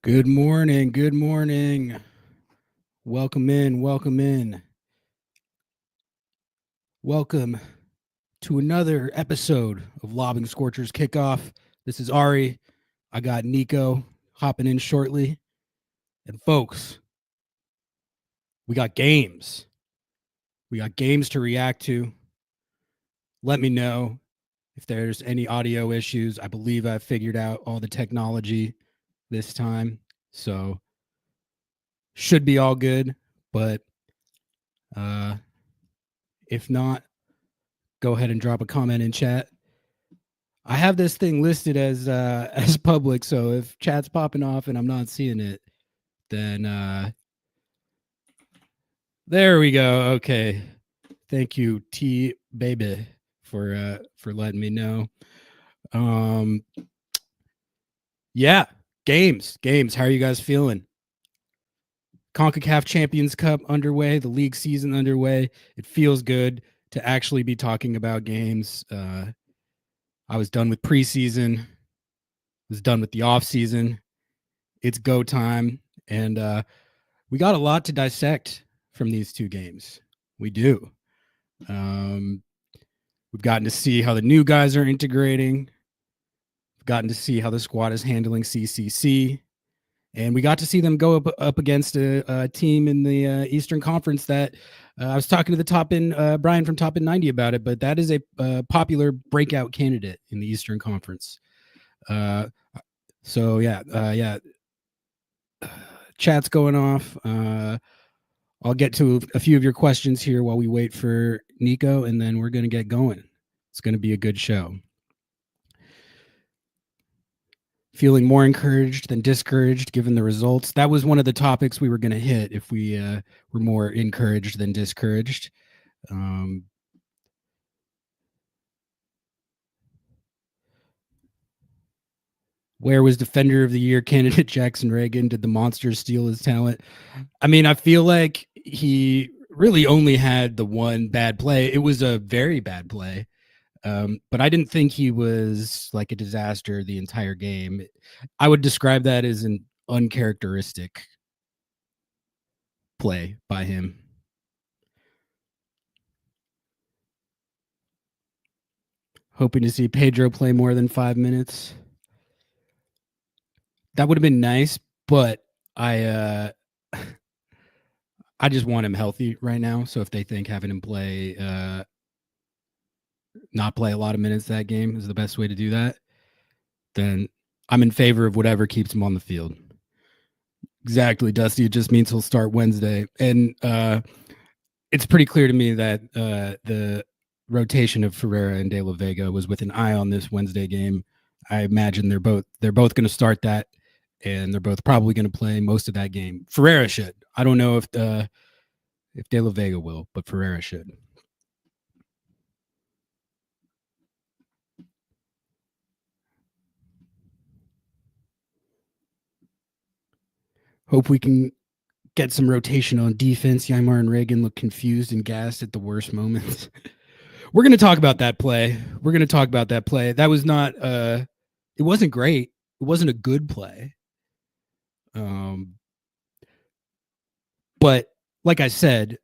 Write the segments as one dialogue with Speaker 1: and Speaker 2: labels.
Speaker 1: Good morning. Good morning. Welcome in. Welcome in. Welcome to another episode of Lobbing Scorchers Kickoff. This is Ari. I got Niko hopping in shortly. And folks, we got games. We got games to react to. Let me know if there's any audio issues. I believe I figured out all the technology this time. So should be all good. But if not, go ahead and drop a comment in chat. I have this thing listed as public, so if chat's popping off and I'm not seeing it, then there we go. Okay. Thank you, T baby, for letting me know. Yeah, games. How are you guys feeling? Concacaf Champions Cup underway, the league season underway. It feels good to actually be talking about games. I was done with preseason, was done with the off season. It's go time, and we got a lot to dissect from these two games. We do. We've gotten to see how the new guys are integrating. We've gotten to see how the squad is handling CCC, and we got to see them go up against a team in the Eastern Conference that I was talking to the Top In Brian from Top In 90 about it, but that is a popular breakout candidate in the Eastern Conference. So yeah. Chat's going off. I'll get to a few of your questions here while we wait for Niko, and then we're going to get going. It's going to be a good show. Feeling more encouraged than discouraged given the results. That was one of the topics we were going to hit if we were more encouraged than discouraged. Where was Defender of the Year candidate Jackson Reagan? Did the Monsters steal his talent? I mean, I feel like he really only had the one bad play. It was a very bad play. But I didn't think he was like a disaster the entire game. I would describe that as an uncharacteristic play by him. Hoping to see Pedro play more than 5 minutes. That would have been nice, but I just want him healthy right now. So if they think having him play, not play a lot of minutes that game is the best way to do that, then I'm in favor of whatever keeps him on the field. Exactly, Dusty. It just means he'll start Wednesday. And it's pretty clear to me that the rotation of Ferreira and De La Vega was with an eye on this Wednesday game. I imagine they're both going to start that, and they're both probably going to play most of that game. Ferreira should. I don't know if De La Vega will, but Ferreira should. Hope we can get some rotation on defense. Ymar and Reagan look confused and gassed at the worst moments. We're going to talk about that play. That was not it wasn't great. It wasn't a good play. But like I said,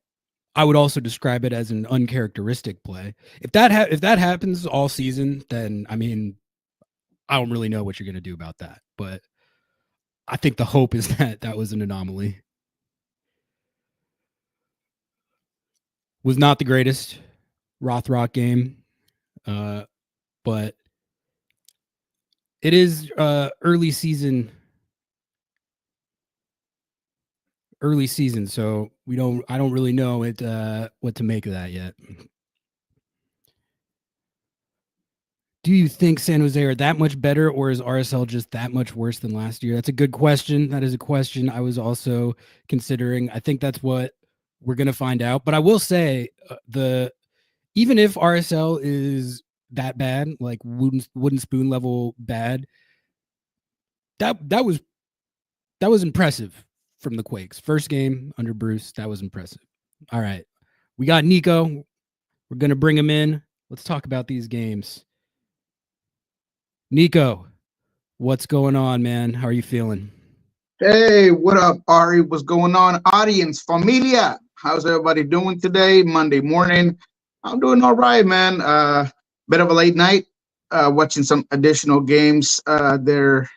Speaker 1: I would also describe it as an uncharacteristic play. If that happens all season, then I mean, I don't really know what you're going to do about that. But I think the hope is that was an anomaly. Was not the greatest Rothrock game, but it is early season, so I don't really know what to make of that yet. Do you think San Jose are that much better, or is RSL just that much worse than last year? That's a good question. That is a question I was also considering. I think that's what we're going to find out. But I will say even if RSL is that bad, like wooden spoon level bad, that was impressive from the Quakes. First game under Bruce, that was impressive. All right. We got Niko. We're going to bring him in. Let's talk about these games. Niko, what's going on, man? How are you feeling?
Speaker 2: Hey, what up, Ari? What's going on, audience, familia? How's everybody doing today? Monday morning. I'm doing all right, man. Bit of a late night. Watching some additional games. They're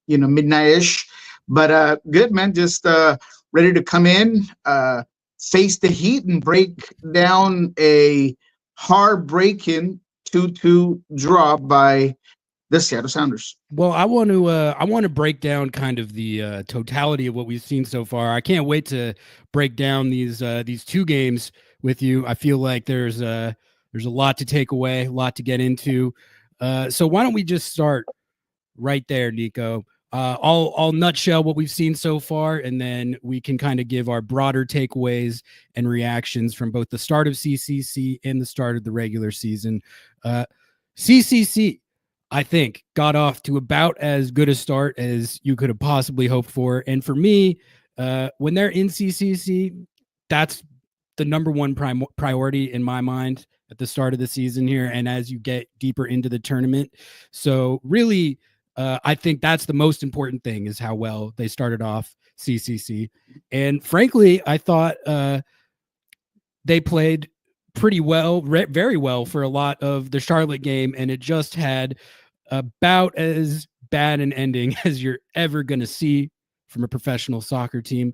Speaker 2: midnight-ish, but good, man. Just ready to come in, face the heat, and break down a heartbreaking 2-2 draw by the Seattle Sounders.
Speaker 1: Well, I want to break down kind of the totality of what we've seen so far. I can't wait to break down these two games with you. I feel like there's a lot to take away, a lot to get into. So why don't we just start right there, Niko? I'll nutshell what we've seen so far, and then we can kind of give our broader takeaways and reactions from both the start of CCC and the start of the regular season. CCC, I think, got off to about as good a start as you could have possibly hoped for. And for me, when they're in CCC, that's the number one priority in my mind at the start of the season here, and as you get deeper into the tournament. So really, I think that's the most important thing, is how well they started off CCC. And frankly, I thought they played pretty well, very well for a lot of the Charlotte game, and it just had about as bad an ending as you're ever going to see from a professional soccer team.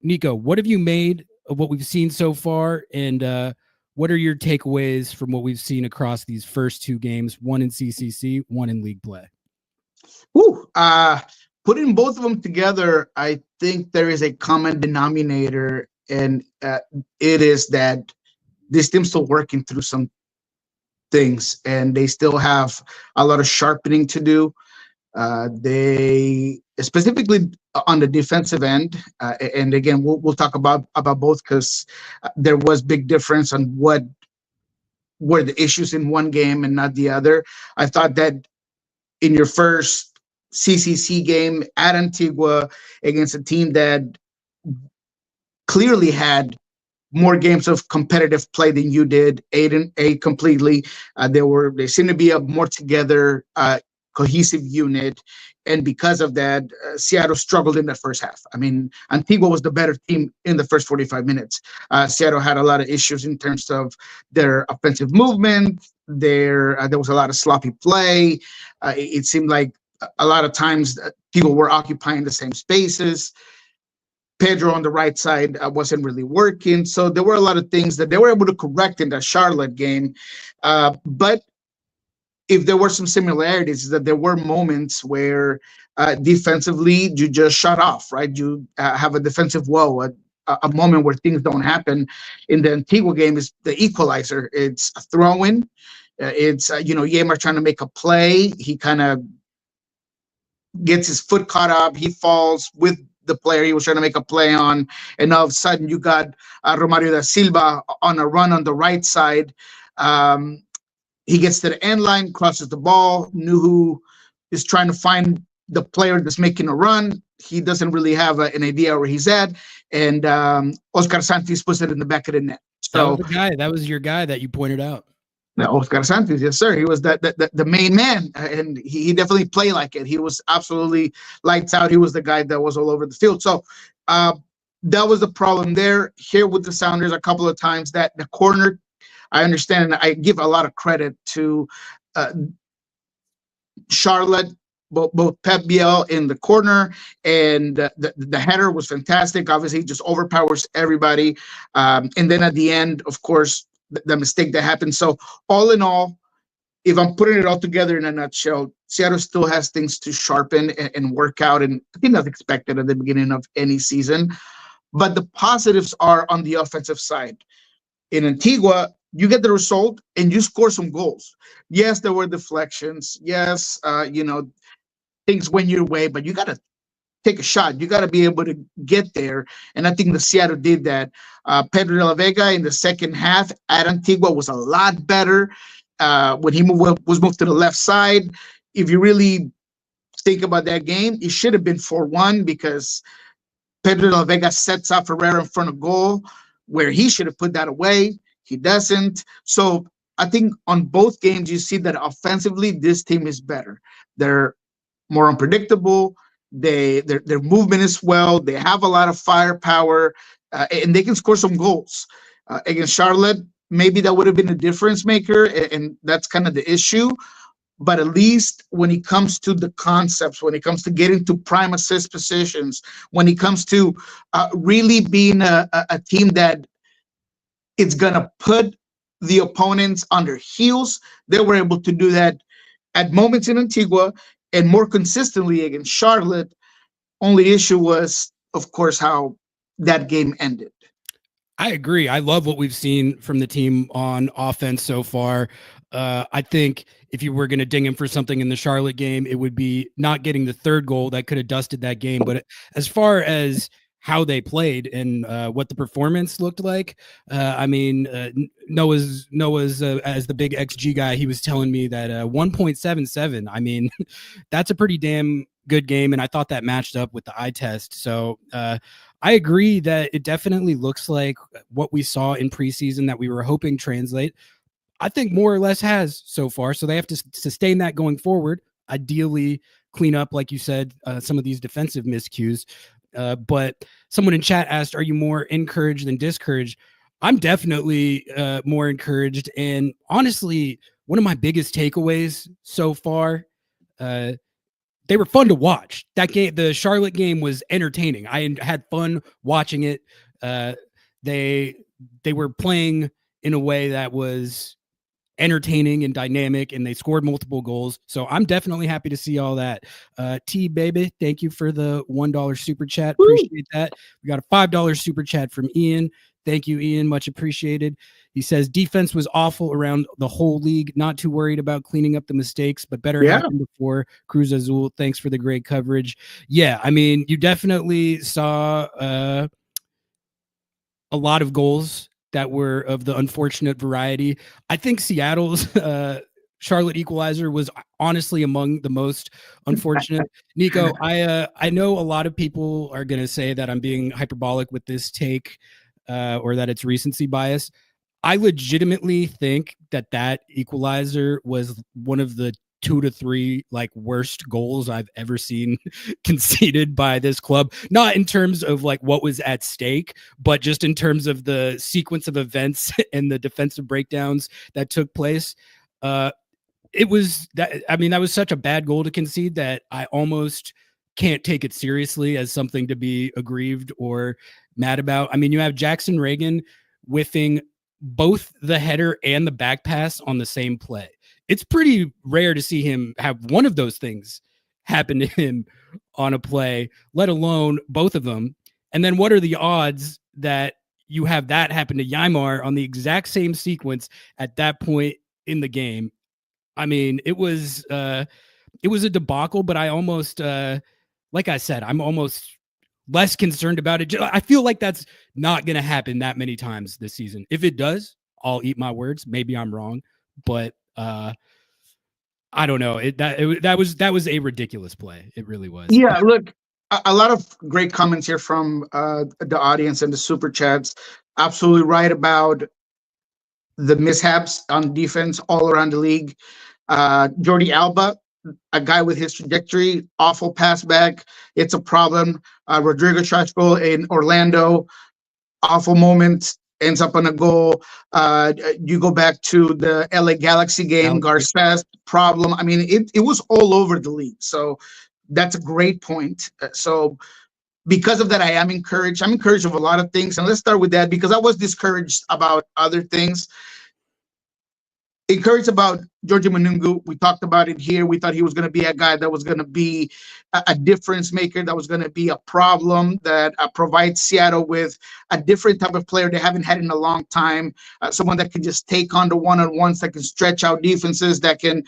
Speaker 1: Niko, what have you made of what we've seen so far, and what are your takeaways from what we've seen across these first two games, one in CCC, one in league play?
Speaker 2: Whew, putting both of them together, I think there is a common denominator, and it is that this team's still working through some things, and they still have a lot of sharpening to do. They specifically on the defensive end, and again, we'll talk about both, because there was big difference on what were the issues in one game and not the other. I thought that in your first CCC game at Antigua against a team that clearly had more games of competitive play than you did, eight completely. They seem to be a more together, cohesive unit, and because of that, Seattle struggled in the first half. I mean, Antigua was the better team in the first 45 minutes. Seattle had a lot of issues in terms of their offensive movement. There was a lot of sloppy play. It seemed like a lot of times people were occupying the same spaces. Pedro on the right side wasn't really working. So there were a lot of things that they were able to correct in that Charlotte game. But if there were some similarities, that there were moments where defensively you just shut off, right? You have a defensive woe, a moment where things don't happen. In the Antigua game is the equalizer. It's a throw-in. It's Yamar trying to make a play. He kind of gets his foot caught up. He falls with the player he was trying to make a play on, and all of a sudden you got Romario da Silva on a run on the right side. He gets to the end line, crosses the ball. Nuhu is trying to find the player that's making a run. He doesn't really have an idea where he's at, and Oscar Santos puts it in the back of the net. So
Speaker 1: That was your guy that you pointed out.
Speaker 2: Oscar Santos, yes, sir. He was the main man, and he definitely played like it. He was absolutely lights out. He was the guy that was all over the field. So that was the problem there. Here with the Sounders, a couple of times that the corner, I understand, and I give a lot of credit to Charlotte, both Pep Biel in the corner, and the header was fantastic. Obviously, just overpowers everybody. And then at the end, of course, the mistake that happened. So all in all, if I'm putting it all together in a nutshell, Seattle still has things to sharpen and work out, and I think that's expected at the beginning of any season. But the positives are on the offensive side. In Antigua, you get the result and you score some goals. Yes, there were deflections. Yes, things went your way, but you got to take a shot. You got to be able to get there. And I think the Seattle did that. Pedro de la Vega in the second half at Antigua was a lot better when he was moved to the left side. If you really think about that game, it should have been 4-1 because Pedro de la Vega sets up Ferreira in front of goal where he should have put that away. He doesn't. So I think on both games, you see that offensively, this team is better. They're more unpredictable. Their movement is well. They have a lot of firepower, and they can score some goals. Against Charlotte, maybe that would have been a difference maker, and that's kind of the issue. But at least when it comes to the concepts, when it comes to getting to prime assist positions, when it comes to really being a team that it's going to put the opponents on their heels, they were able to do that at moments in Antigua and more consistently against Charlotte. Only issue was, of course, how that game ended.
Speaker 1: I agree. I love what we've seen from the team on offense so far. I think if you were going to ding him for something in the Charlotte game, it would be not getting the third goal that could have dusted that game. But as far as how they played and what the performance looked like, I mean, Noah's as the big XG guy, he was telling me that 1.77. I mean, that's a pretty damn good game, and I thought that matched up with the eye test. So I agree that it definitely looks like what we saw in preseason that we were hoping translate. I think more or less has so far. So they have to sustain that going forward. Ideally, clean up, like you said, some of these defensive miscues. But someone in chat asked, "Are you more encouraged than discouraged?" I'm definitely more encouraged, and honestly, one of my biggest takeaways so far. They were fun to watch. That game, the Charlotte game, was entertaining. I had fun watching it. They were playing in a way that was entertaining and dynamic, and they scored multiple goals. So I'm definitely happy to see all that. T baby, thank you for the $1 super chat. Appreciate that. We got a $5 super chat from Ian. Thank you, Ian. Much appreciated. He says defense was awful around the whole league. Not too worried about cleaning up the mistakes, but better happen before. Cruz Azul, thanks for the great coverage. Yeah, I mean, you definitely saw a lot of goals that were of the unfortunate variety. I think Seattle's Charlotte equalizer was honestly among the most unfortunate. Niko, I know a lot of people are going to say that I'm being hyperbolic with this take or that it's recency bias. I legitimately think that equalizer was one of the 2 to 3 like worst goals I've ever seen conceded by this club. Not in terms of like what was at stake, but just in terms of the sequence of events and the defensive breakdowns that took place. It was that, I mean, that was such a bad goal to concede that I almost can't take it seriously as something to be aggrieved or mad about. I mean, you have Jackson Reagan whiffing both the header and the back pass on the same play. It's pretty rare to see him have one of those things happen to him on a play, let alone both of them. And then what are the odds that you have that happen to Ymar on the exact same sequence at that point in the game? I mean, it was a debacle, but I almost, like I said, I'm almost less concerned about it. I feel like that's not going to happen that many times this season. If it does, I'll eat my words. Maybe I'm wrong, but I don't know. That was a ridiculous play. It really was.
Speaker 2: Yeah, look, a lot of great comments here from the audience and the super chats. Absolutely right about the mishaps on defense all around the league. Jordi Alba, a guy with his trajectory, awful pass back. It's a problem. Rodrigo Chachko in Orlando, awful moment, ends up on a goal. You go back to the LA Galaxy game, Garces, problem. I mean, it was all over the league. So that's a great point. So because of that, I am encouraged. I'm encouraged of a lot of things. And let's start with that because I was discouraged about other things. Encouraged about Georgie Manungu. We talked about it here. We thought he was going to be a guy that was going to be a difference maker, that was going to be a problem, that provides Seattle with a different type of player they haven't had in a long time, someone that can just take on the one-on-ones, that can stretch out defenses, that can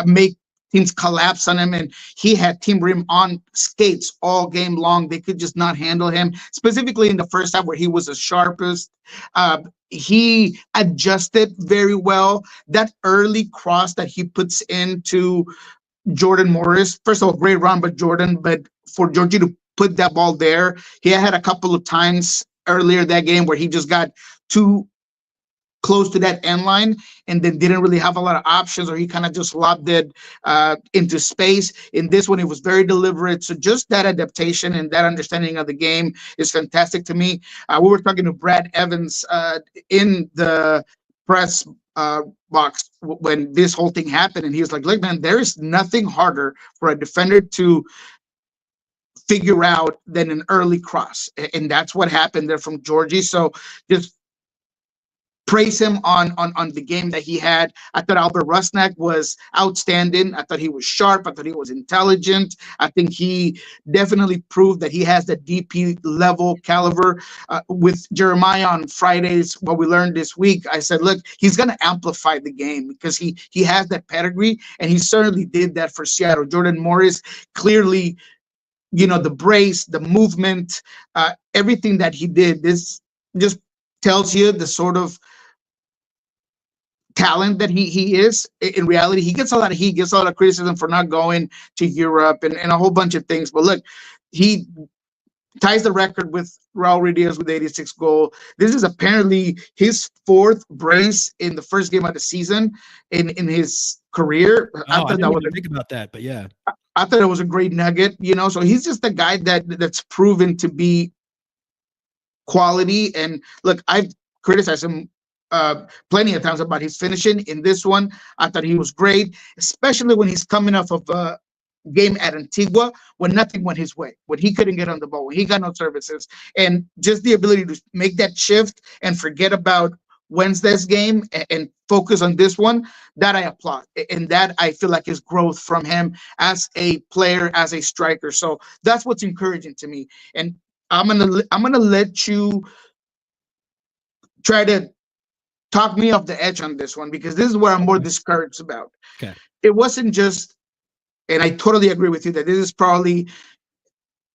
Speaker 2: make teams collapse on him. And he had Team Rim on skates all game long. They could just not handle him, specifically in the first half where he was the sharpest. He adjusted very well. That early cross that he puts into Jordan Morris, first of all, great run by Jordan, but for Georgie to put that ball there, he had a couple of times earlier that game where he just got too close to that end line and then didn't really have a lot of options, or he kind of just lobbed it into space. In this one, it was very deliberate. So just that adaptation and that understanding of the game is fantastic to me. We were talking to Brad Evans in the press box when this whole thing happened, and he was like, look, man, there is nothing harder for a defender to figure out than an early cross. And that's what happened there from Georgie. So just praise him on the game that he had. I thought Albert Rusnak was outstanding. I thought he was sharp. I thought he was intelligent. I think he definitely proved that he has the DP level caliber. With Jeremiah on Fridays, what we learned this week, I said, look, he's going to amplify the game because he has that pedigree, and he certainly did that for Seattle. Jordan Morris clearly, the brace, the movement, everything that he did, this just tells you the sort of talent that he is. In reality, he gets a lot of criticism for not going to Europe and a whole bunch of things. But look, he ties the record with Raul Ruiz with 86 goals. This is apparently his 4th brace in the first game of the season in his career.
Speaker 1: I didn't even think about that, but yeah.
Speaker 2: I thought it was a great nugget, so he's just a guy that's proven to be quality. And look, I've criticized him plenty of times about his finishing. In this one, I thought he was great, especially when he's coming off of a game at Antigua when nothing went his way, when he couldn't get on the ball, when he got no services, and just the ability to make that shift and forget about Wednesday's game and focus on this one, that I applaud. And that I feel like is growth from him as a player, as a striker. So that's what's encouraging to me. And I'm gonna let you try to talk me off the edge on this one, because this is what I'm more discouraged about.
Speaker 1: Okay.
Speaker 2: It wasn't just, and I totally agree with you that this is probably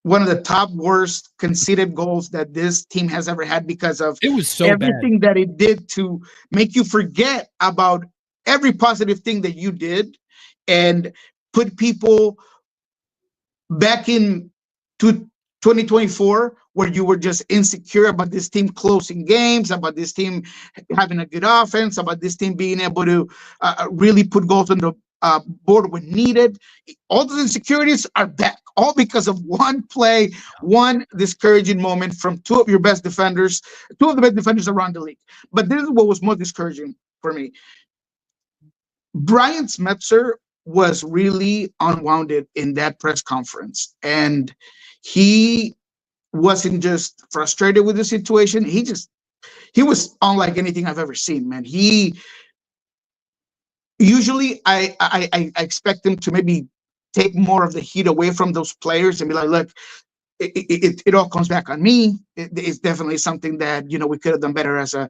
Speaker 2: one of the top worst conceded goals that this team has ever had, because of
Speaker 1: it was so
Speaker 2: everything that it did to make you forget about every positive thing that you did and put people back in to 2024, where you were just insecure about this team closing games, about this team having a good offense, about this team being able to really put goals on the board when needed. All those insecurities are back, all because of one play, one discouraging moment from two of the best defenders around the league. But this is what was most discouraging for me. Brian Smetzer was really unwounded in that press conference, and he wasn't just frustrated with the situation. He was unlike anything I've ever seen, man. He usually I expect him to maybe take more of the heat away from those players and be like, look, it all comes back on me. It's definitely something that we could have done better as a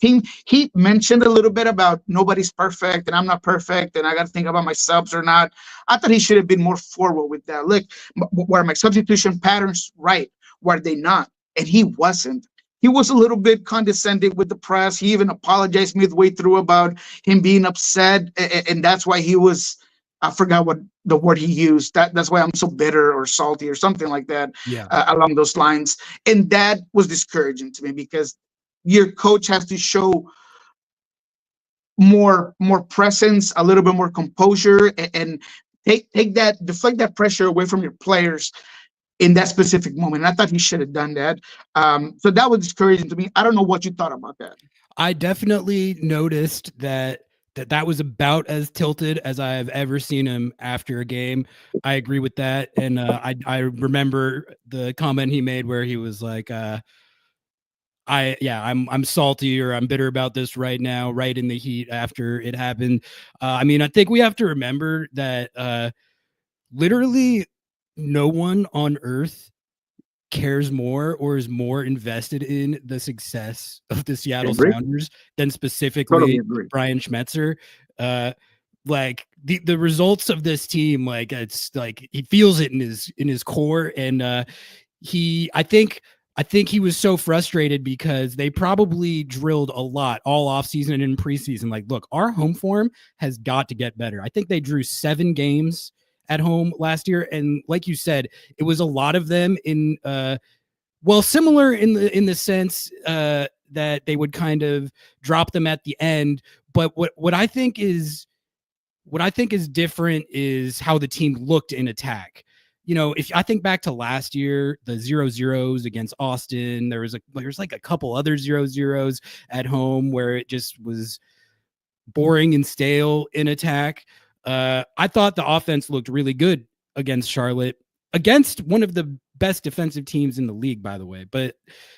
Speaker 2: team. He mentioned a little bit about nobody's perfect and I'm not perfect and I got to think about my subs or not. I thought he should have been more forward with that. Look, were my substitution patterns right? Were they not? And he wasn't. He was a little bit condescending with the press. He even apologized midway through about him being upset, and that's why he was. I forgot what the word he used. That's why I'm so bitter or salty or something like that.
Speaker 1: Yeah.
Speaker 2: Along those lines, and that was discouraging to me, because your coach has to show more presence, a little bit more composure, and deflect that pressure away from your players in that specific moment. And I thought he should have done that. So that was discouraging to me. I don't know what you thought about that.
Speaker 1: I definitely noticed that was about as tilted as I've ever seen him after a game. I agree with that. And I remember the comment he made where he was like, I'm salty, or I'm bitter about this right now, right in the heat after it happened. I mean, I think we have to remember that literally no one on earth cares more or is more invested in the success of the Seattle Sounders than specifically Brian Schmetzer. Like the results of this team, like it's like he feels it in his core, and I think he was so frustrated because they probably drilled a lot all offseason and in preseason. Like, look, our home form has got to get better. I think they drew 7 games at home last year, and like you said, it was a lot of them in similar in the sense that they would kind of drop them at the end. But what I think is different is how the team looked in attack. You know, if I think back to last year, the 0-0s against Austin, there was like a couple other 0-0s at home where it just was boring and stale in attack. I thought the offense looked really good against Charlotte, against one of the best defensive teams in the league, by the way. But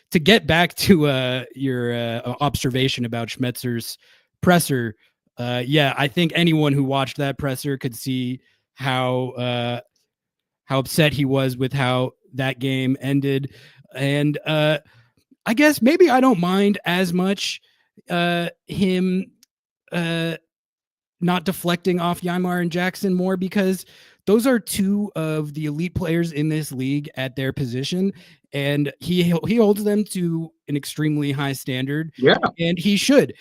Speaker 1: to get back to your observation about Schmetzer's presser, yeah, I think anyone who watched that presser could see how upset he was with how that game ended. And I guess maybe I don't mind as much him not deflecting off Ymar and Jackson more, because those are two of the elite players in this league at their position, and he holds them to an extremely high standard.
Speaker 2: Yeah.
Speaker 1: And he should.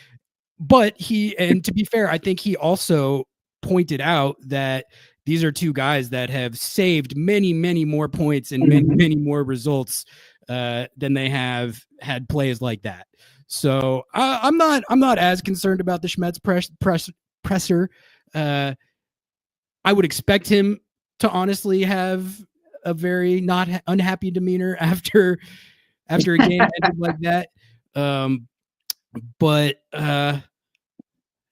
Speaker 1: But and to be fair, I think he also pointed out that these are two guys that have saved many, many more points and many, many more results than they have had plays like that. So I'm not as concerned about the Schmetz presser. I would expect him to honestly have a very not unhappy demeanor after a game ended like that. But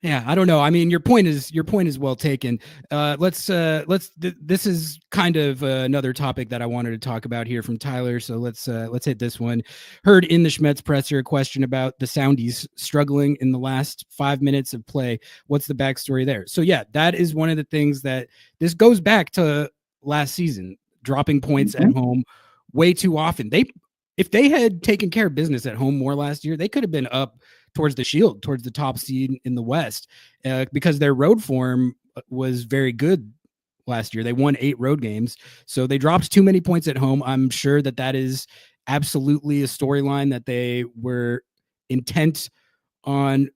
Speaker 1: yeah, I don't know. I mean, your point is well taken. This is kind of another topic that I wanted to talk about here from Tyler. So let's hit this one. Heard in the Schmetz presser a question about the Soundies struggling in the last 5 minutes of play. What's the backstory there? So yeah, that is one of the things that this goes back to last season, dropping points at home way too often. If they had taken care of business at home more last year, they could have been up towards the Shield, towards the top seed in the West, because their road form was very good last year. They won 8 road games, so they dropped too many points at home. I'm sure that is absolutely a storyline that they were intent on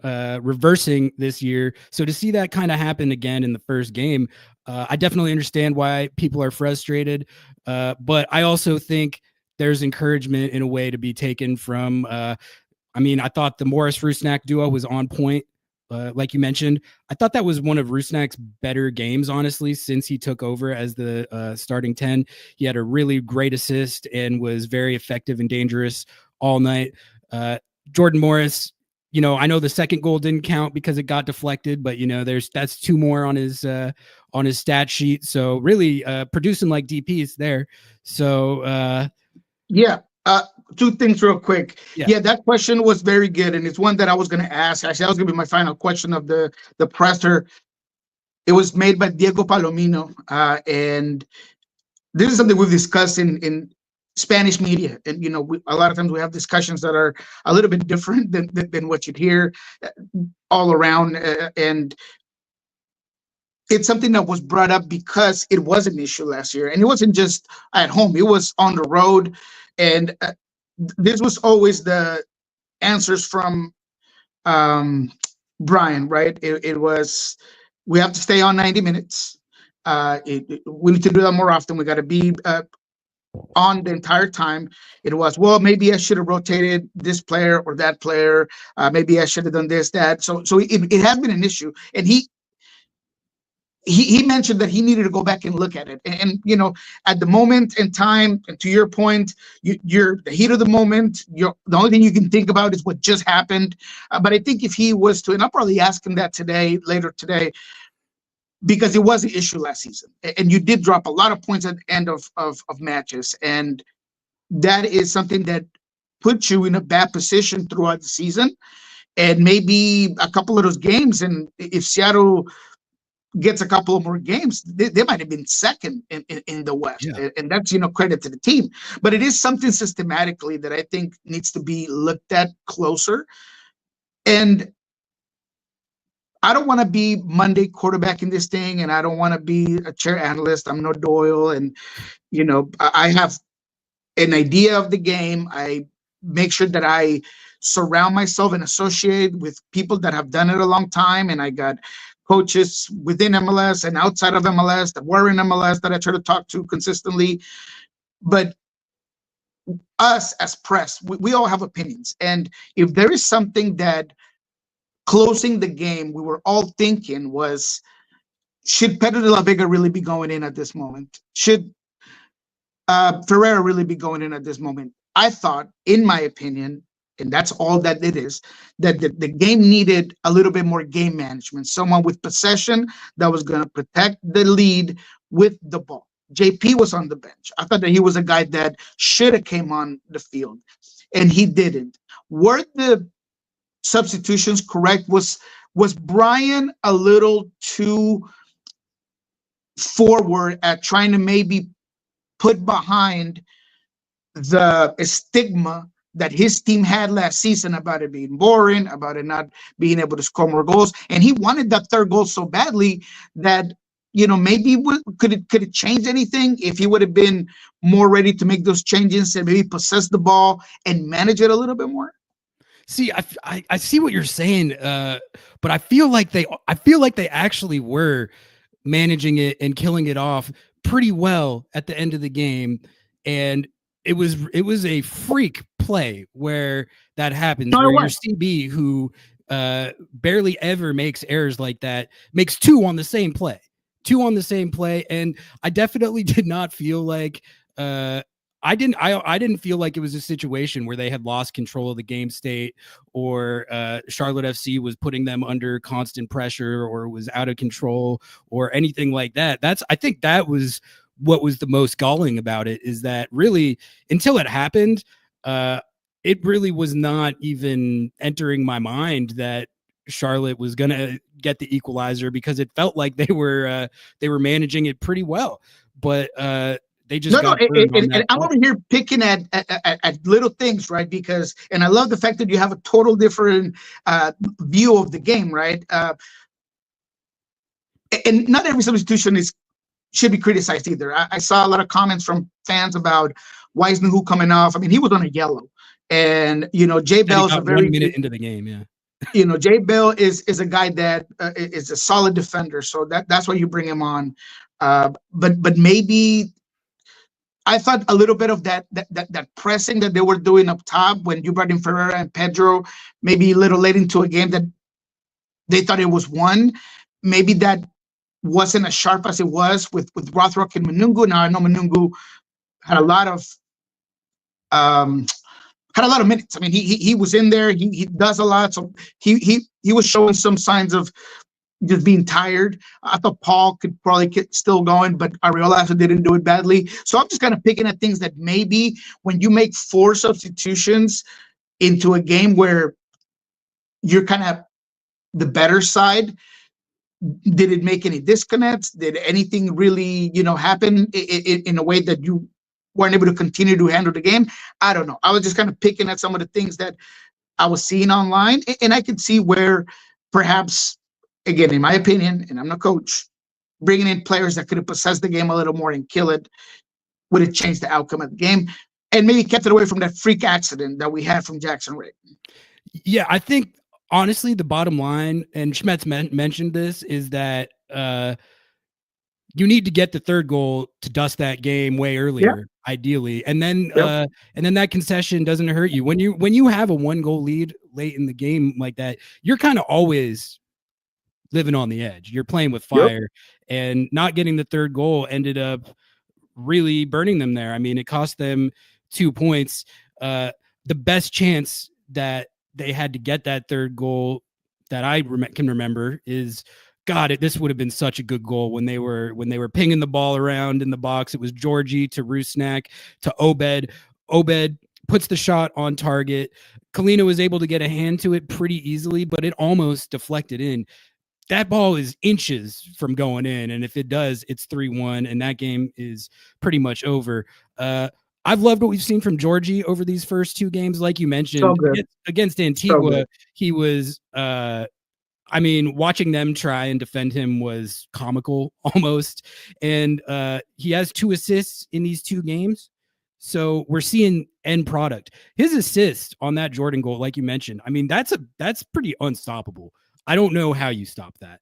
Speaker 1: reversing this year. So to see that kind of happen again in the first game, I definitely understand why people are frustrated, but I also think there's encouragement in a way to be taken from I mean, I thought the Morris Rusnak duo was on point. Like you mentioned, I thought that was one of Rusnak's better games, honestly, since he took over as the starting 10. He had a really great assist and was very effective and dangerous all night. Jordan Morris, you know, I know the second goal didn't count because it got deflected, but you know, that's 2 more on his stat sheet. So really producing like DPs there. So
Speaker 2: yeah. 2 things real quick. Yeah, that question was very good, and it's one that I was going to ask. Actually, that was going to be my final question of the presser. It was made by Diego Palomino, and this is something we've discussed in Spanish media. And you know, a lot of times we have discussions that are a little bit different than what you'd hear all around, and it's something that was brought up because it was an issue last year, and it wasn't just at home; it was on the road. And this was always the answers from Brian, right? It was, we have to stay on 90 minutes. We need to do that more often. We got to be on the entire time. It was, well, maybe I should have rotated this player or that player. Maybe I should have done this, that. So it has been an issue. And he mentioned that he needed to go back and look at it. And you know, at the moment in time, and to your point, you're the heat of the moment. The only thing you can think about is what just happened. But I think if he was to, and I'll probably ask him that later today, because it was an issue last season. And you did drop a lot of points at the end of matches. And that is something that puts you in a bad position throughout the season. And maybe a couple of those games, and if Seattle gets a couple of more games, they might have been second in the West. Yeah. And that's, you know, credit to the team. But it is something systematically that I think needs to be looked at closer. And I don't want to be Monday quarterback in this thing, and I don't want to be a chair analyst. I'm no Doyle. And, you know, I have an idea of the game. I make sure that I surround myself and associate with people that have done it a long time. And I got coaches within MLS and outside of MLS that were in MLS that I try to talk to consistently. But us as press, we all have opinions. And if there is something that closing the game, we were all thinking was, should Pedro de la Vega really be going in at this moment? Should Ferreira really be going in at this moment? I thought, in my opinion, and that's all that it is, that the game needed a little bit more game management. Someone with possession that was going to protect the lead with the ball. JP was on the bench. I thought that he was a guy that should have came on the field, and he didn't. Were the substitutions correct? Was Brian a little too forward at trying to maybe put behind the stigma that his team had last season about it being boring, about it not being able to score more goals? And he wanted that third goal so badly that, maybe could it change anything if he would have been more ready to make those changes and maybe possess the ball and manage it a little bit more?
Speaker 1: See, I see what you're saying, but I feel like they actually were managing it and killing it off pretty well at the end of the game, and it was a freak play where that happens, where your CB, who barely ever makes errors like that, makes two on the same play, and I definitely did not feel like I didn't feel like it was a situation where they had lost control of the game state, or Charlotte FC was putting them under constant pressure, or was out of control, or anything like that. I think that was what was the most galling about it, is that really, until it happened, it really was not even entering my mind that Charlotte was going to get the equalizer, because it felt like they were managing it pretty well. But they just
Speaker 2: and I'm over here picking at little things, right? Because, and I love the fact that you have a total different view of the game, right? And not every substitution should be criticized either. I saw a lot of comments from fans about why is Niko coming off. I mean, he was on a yellow, and Jay Bell's a very
Speaker 1: 1 minute into the game, yeah.
Speaker 2: Jay Bell is a guy that is a solid defender, so that's why you bring him on. But maybe I thought a little bit of that pressing that they were doing up top when you brought in Ferreira and Pedro, maybe a little late into a game that they thought it was won. Maybe that wasn't as sharp as it was with Rothrock and Manungu. Now I know Manungu had a lot of minutes. I mean, he was in there. He does a lot, so he was showing some signs of just being tired. I thought Paul could probably get still going, but Arriola also didn't do it badly. So I'm just kind of picking at things that maybe when you make 4 substitutions into a game where you're kind of the better side, did it make any disconnects? Did anything really, happen in a way that you weren't able to continue to handle the game? I don't know. I was just kind of picking at some of the things that I was seeing online, and I could see where perhaps, again, in my opinion, and I'm no coach, bringing in players that could have possessed the game a little more and kill it would have changed the outcome of the game, and maybe kept it away from that freak accident that we had from Jackson Ray.
Speaker 1: Yeah, I think, honestly, the bottom line, and Schmetz mentioned this, is that you need to get the third goal to dust that game way earlier, ideally, and then that concession doesn't hurt you. When you have a 1-goal lead late in the game like that, you're kind of always living on the edge. You're playing with fire, and not getting the third goal ended up really burning them there. I mean, it cost them 2 points. The best chance that they had to get that third goal that I can remember is, this would have been such a good goal when they were pinging the ball around in the box. It was Georgie to Rusnak to Obed. Obed puts the shot on target. Kalina was able to get a hand to it pretty easily, but it almost deflected in. That ball is inches from going in, and if it does, it's 3-1, and that game is pretty much over. I've loved what we've seen from Georgie over these first 2 games, like you mentioned. Against Antigua, he was watching them try and defend him was comical almost. And he has 2 assists in these 2 games. So we're seeing end product. His assist on that Jordan goal, like you mentioned, that's pretty unstoppable. I don't know how you stop that.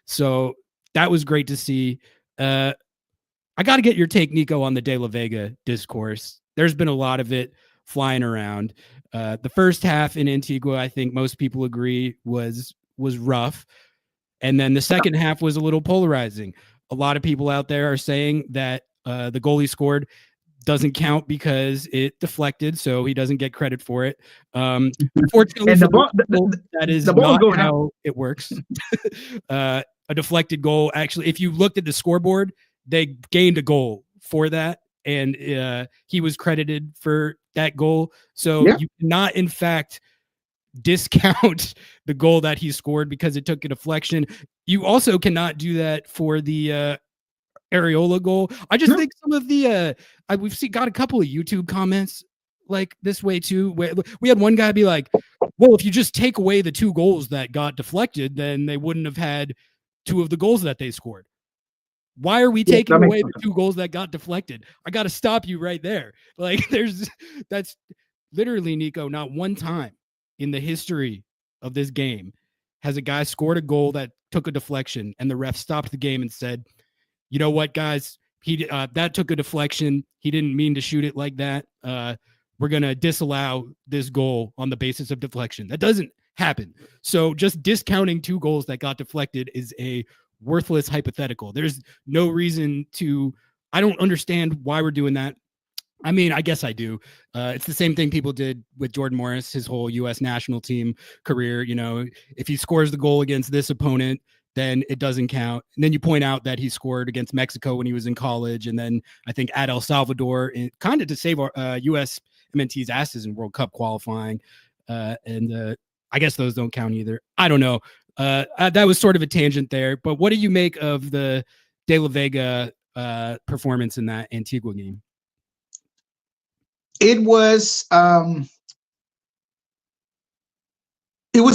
Speaker 1: So that was great to see. I got to get your take, Niko, on the De La Vega discourse. there's been a lot of it flying around. The first half in Antigua, I think most people agree was rough. And then the second half was a little polarizing. A lot of people out there are saying that the goal he scored doesn't count because it deflected, so he doesn't get credit for it. Unfortunately,
Speaker 2: And
Speaker 1: that is
Speaker 2: the ball
Speaker 1: not
Speaker 2: going
Speaker 1: how
Speaker 2: out.
Speaker 1: it works. A deflected goal, actually, if you looked at the scoreboard, they gained a goal for that, and he was credited for that goal. So you cannot, in fact, discount the goal that he scored because it took a deflection. You also cannot do that for the Areola goal. I just think some of the we've got a couple of YouTube comments like this way too. Where we had one guy be like, "Well, if you just take away the 2 goals that got deflected, then they wouldn't have had 2 of the goals that they scored. Why are we taking away the 2 goals that got deflected? I got to stop you right there. Like, that's literally, Niko, not one time in the history of this game has a guy scored a goal that took a deflection and the ref stopped the game and said, you know what, guys, that took a deflection. He didn't mean to shoot it like that. We're going to disallow this goal on the basis of deflection. That doesn't happen. So just discounting 2 goals that got deflected is a worthless hypothetical. There's no reason to, I don't understand why we're doing that. I mean, I guess I do. It's the same thing people did with Jordan Morris, his whole U.S. national team career. You know, if he scores the goal against this opponent, then it doesn't count. And then you point out that he scored against Mexico when he was in college. And then I think at El Salvador, kind of to save our U.S. MNT's asses in World Cup qualifying. And I guess those don't count either. I don't know. That was sort of a tangent there. But what do you make of the De La Vega performance in that Antigua game?
Speaker 2: It was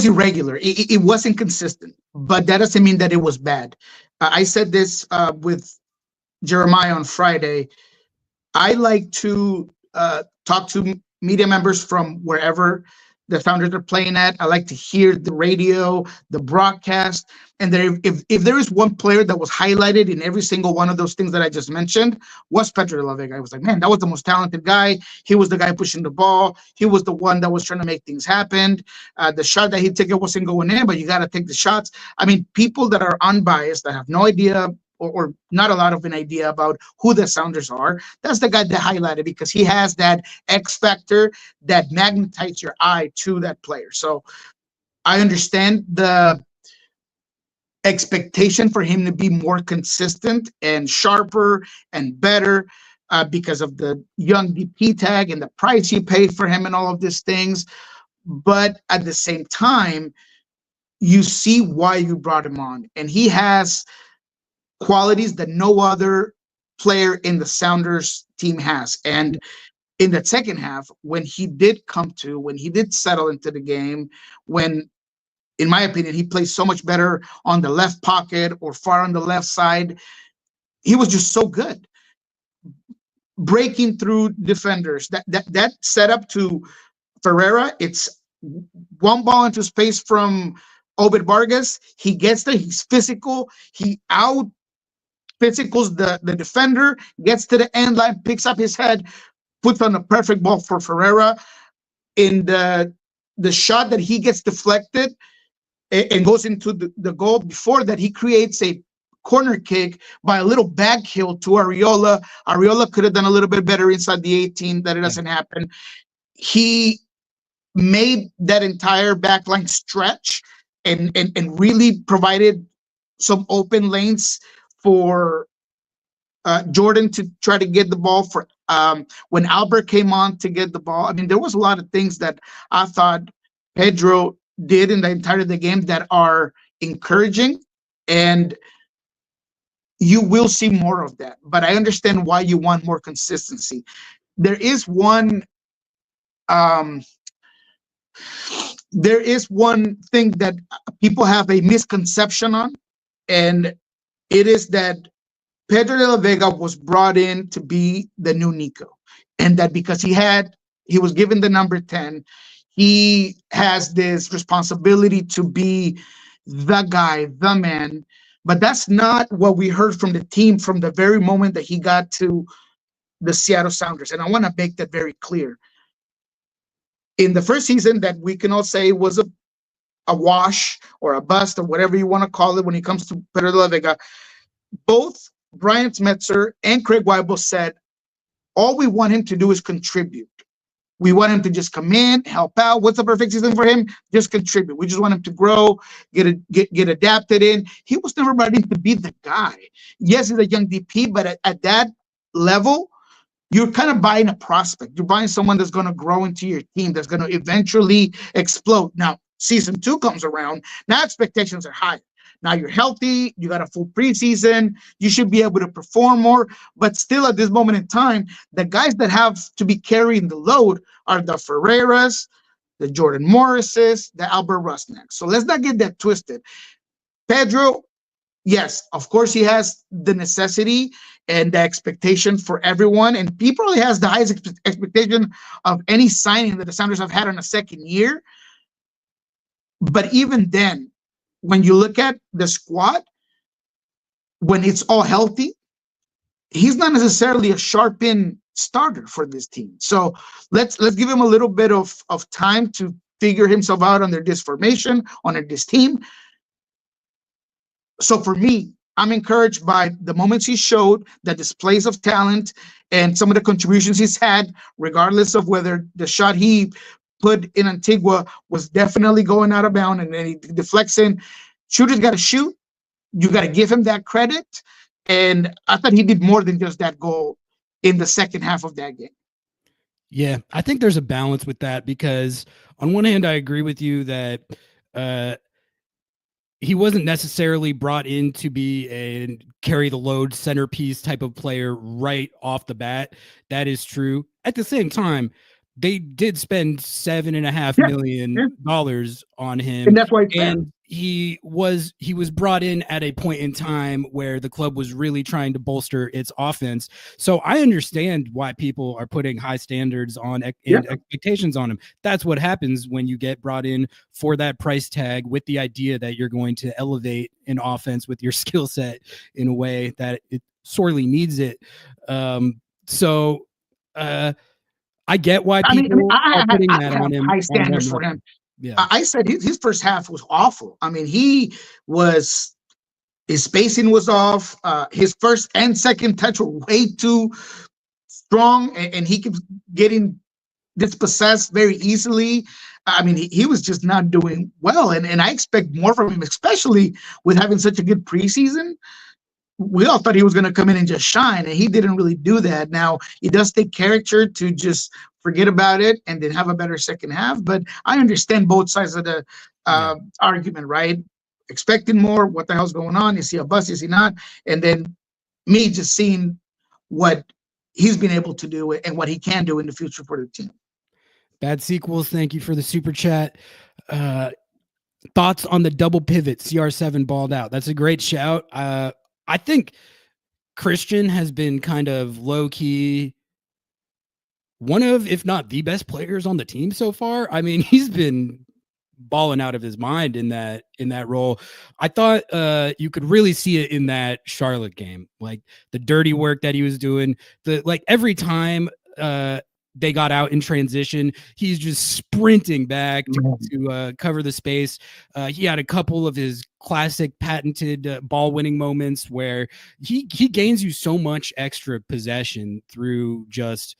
Speaker 2: irregular. It wasn't consistent, but that doesn't mean that it was bad. I said this with Jeremiah on Friday. I like to talk to media members from wherever the Sounders are playing at. I like to hear the radio, the broadcast, and if there is one player that was highlighted in every single one of those things that I just mentioned, was Pedro de la Vega. I was like, man, that was the most talented guy. He was the guy pushing the ball. He was the one that was trying to make things happen. The shot that he took, it wasn't going in, but you got to take the shots. I mean, people that are unbiased, that have no idea or not a lot of an idea about who the Sounders are, that's the guy that highlighted, because he has that X factor that magnetizes your eye to that player. So I understand the expectation for him to be more consistent and sharper and better because of the young DP tag and the price you paid for him and all of these things. But at the same time, you see why you brought him on. And he has qualities that no other player in the Sounders team has. And in that second half, when he did settle into the game, when, in my opinion, he plays so much better on the left pocket or far on the left side, he was just so good. Breaking through defenders, that setup to Ferreira, it's one ball into space from Obed Vargas. He gets there, he's physical, he out physicals the defender, gets to the end line, picks up his head, puts on the perfect ball for Ferreira. In the shot that he gets deflected and goes into the goal, before that, he creates a corner kick by a little back heel to Arriola. Arriola could have done a little bit better inside the 18, that it doesn't happen. He made that entire backline stretch and really provided some open lanes for Jordan to try to get the ball for when Albert came on to get the ball. I mean, there was a lot of things that I thought Pedro did in the entirety of the game that are encouraging, and you will see more of that. But I understand why you want more consistency. There is one thing that people have a misconception on, and it is that Pedro de la Vega was brought in to be the new Niko, and that because he was given the number 10, he has this responsibility to be the guy, the man. But that's not what we heard from the team from the very moment that he got to the Seattle Sounders. And I want to make that very clear. In the first season that we can all say was a wash or a bust or whatever you want to call it when it comes to Pedro de la Vega, both Brian Smetzer and Craig Weibel said, all we want him to do is contribute. We want him to just come in, help out. What's the perfect season for him? Just contribute. We just want him to grow, get adapted in. He was never ready to be the guy. Yes, he's a young DP, but at that level, you're kind of buying a prospect. You're buying someone that's going to grow into your team, that's going to eventually explode. Now, season 2 comes around. Now expectations are high. Now you're healthy. You got a full preseason. You should be able to perform more. But still, at this moment in time, the guys that have to be carrying the load are the Ferreiras, the Jordan Morrises, the Albert Rusnaks. So let's not get that twisted. Pedro, yes, of course, he has the necessity and the expectation for everyone. And he probably has the highest expectation of any signing that the Sounders have had on a second year. But even then, when you look at the squad, when it's all healthy, he's not necessarily a sharp-in starter for this team. So let's give him a little bit of time to figure himself out under this formation, under this team. So for me, I'm encouraged by the moments he showed, the displays of talent, and some of the contributions he's had, regardless of whether the shot he put in Antigua was definitely going out of bounds and then he deflects in. Shooter's got to shoot. You got to give him that credit. And I thought he did more than just that goal in the second half of that game.
Speaker 1: Yeah, I think there's a balance with that because on one hand, I agree with you that he wasn't necessarily brought in to be a carry the load centerpiece type of player right off the bat. That is true. At the same time, they did spend $7.5 million on him,
Speaker 2: and that's why.
Speaker 1: And he was brought in at a point in time where the club was really trying to bolster its offense. So I understand why people are putting high standards on and expectations on him. That's what happens when you get brought in for that price tag with the idea that you're going to elevate an offense with your skill set in a way that it sorely needs it. I get why people are putting that on him.
Speaker 2: High standards for him.
Speaker 1: Yeah,
Speaker 2: I said his first half was awful. I mean, his spacing was off. His first and second touch were way too strong, and he keeps getting dispossessed very easily. I mean, he was just not doing well, and I expect more from him, especially with having such a good preseason. We all thought he was going to come in and just shine, and he didn't really do that. Now, it does take character to just forget about it and then have a better second half. But I understand both sides of the argument, right? Expecting more, what the hell's going on? Is he a bust? Is he not? And then me just seeing what he's been able to do and what he can do in the future for the team.
Speaker 1: Bad Sequels, thank you for the super chat. Thoughts on the double pivot? CR7 balled out. That's a great shout. I think Christian has been kind of low-key one of, if not the best players on the team so far. I mean, he's been balling out of his mind in that role. I thought you could really see it in that Charlotte game, like the dirty work that he was doing. Every time they got out in transition, he's just sprinting back to cover the space. He had a couple of his classic patented ball winning moments where he gains you so much extra possession through just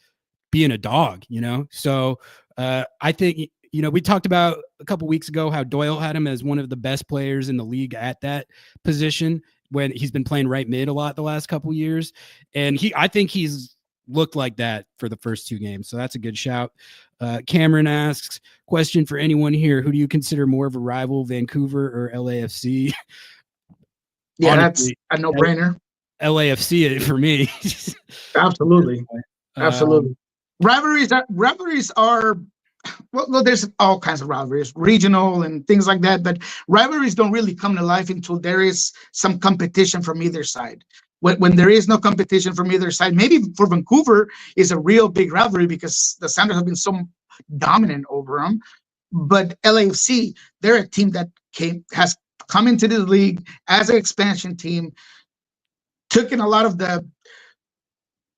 Speaker 1: being a dog, So I think, we talked about a couple weeks ago how Doyle had him as one of the best players in the league at that position when he's been playing right mid a lot the last couple years. And I think he's looked like that for the first 2 games. So that's a good shout. Cameron asks, question for anyone here. Who do you consider more of a rival, Vancouver or LAFC?
Speaker 2: Yeah, honestly, that's a no-brainer.
Speaker 1: LAFC for me.
Speaker 2: Absolutely. Absolutely. Rivalries are, well, there's all kinds of rivalries, regional and things like that, but rivalries don't really come to life until there is some competition from either side. When there is no competition from either side, maybe for Vancouver is a real big rivalry because the Sounders have been so dominant over them. But LAFC, they're a team that has come into the league as an expansion team, took in a lot of the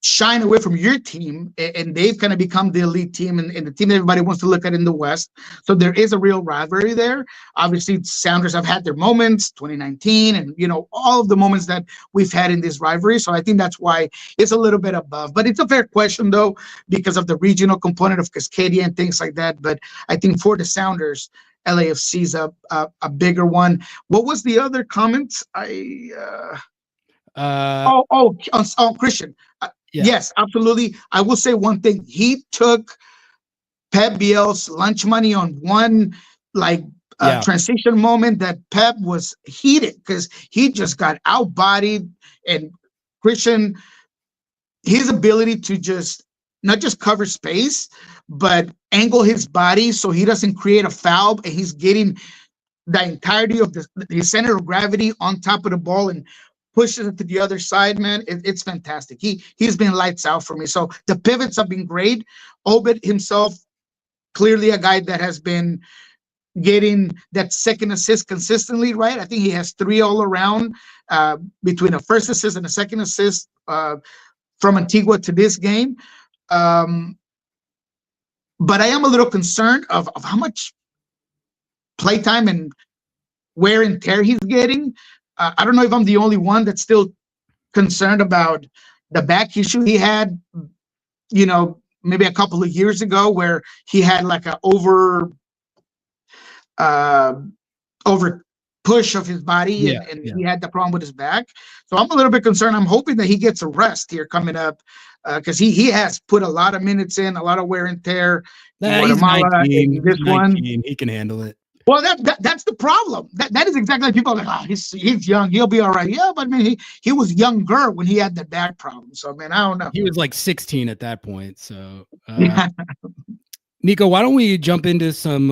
Speaker 2: shine away from your team, and they've kind of become the elite team and the team that everybody wants to look at in the West. So there is a real rivalry there. Obviously, Sounders have had their moments, 2019, and all of the moments that we've had in this rivalry. So I think that's why it's a little bit above. But it's a fair question though, because of the regional component of Cascadia and things like that. But I think for the Sounders, LAFC is a bigger one. What was the other comments? On Christian.
Speaker 1: Yeah.
Speaker 2: Yes, absolutely. I will say one thing. He took Pep Biel's lunch money on one transition moment that Pep was heated because he just got outbodied. And Christian, his ability to just not just cover space, but angle his body so he doesn't create a foul, and he's getting the entirety of the center of gravity on top of the ball and pushes it to the other side, man. It's fantastic. He's been lights out for me. So the pivots have been great. Obed himself, clearly a guy that has been getting that second assist consistently, right? I think he has 3 all around, between a first assist and a second assist from Antigua to this game. But I am a little concerned of how much playtime and wear and tear he's getting. I don't know if I'm the only one that's still concerned about the back issue he had, maybe a couple of years ago, where he had like an over push of his body, and he had the problem with his back. So I'm a little bit concerned. I'm hoping that he gets a rest here coming up, because he has put a lot of minutes in, a lot of wear and tear.
Speaker 1: He's 19, this 19, one, he can handle it.
Speaker 2: Well, that's the problem. That is exactly like people are like, he's young, he'll be all right. Yeah, but I mean, he was younger when he had the back problem. So, man, I don't know.
Speaker 1: He was like 16 at that point. So, Niko, why don't we jump into some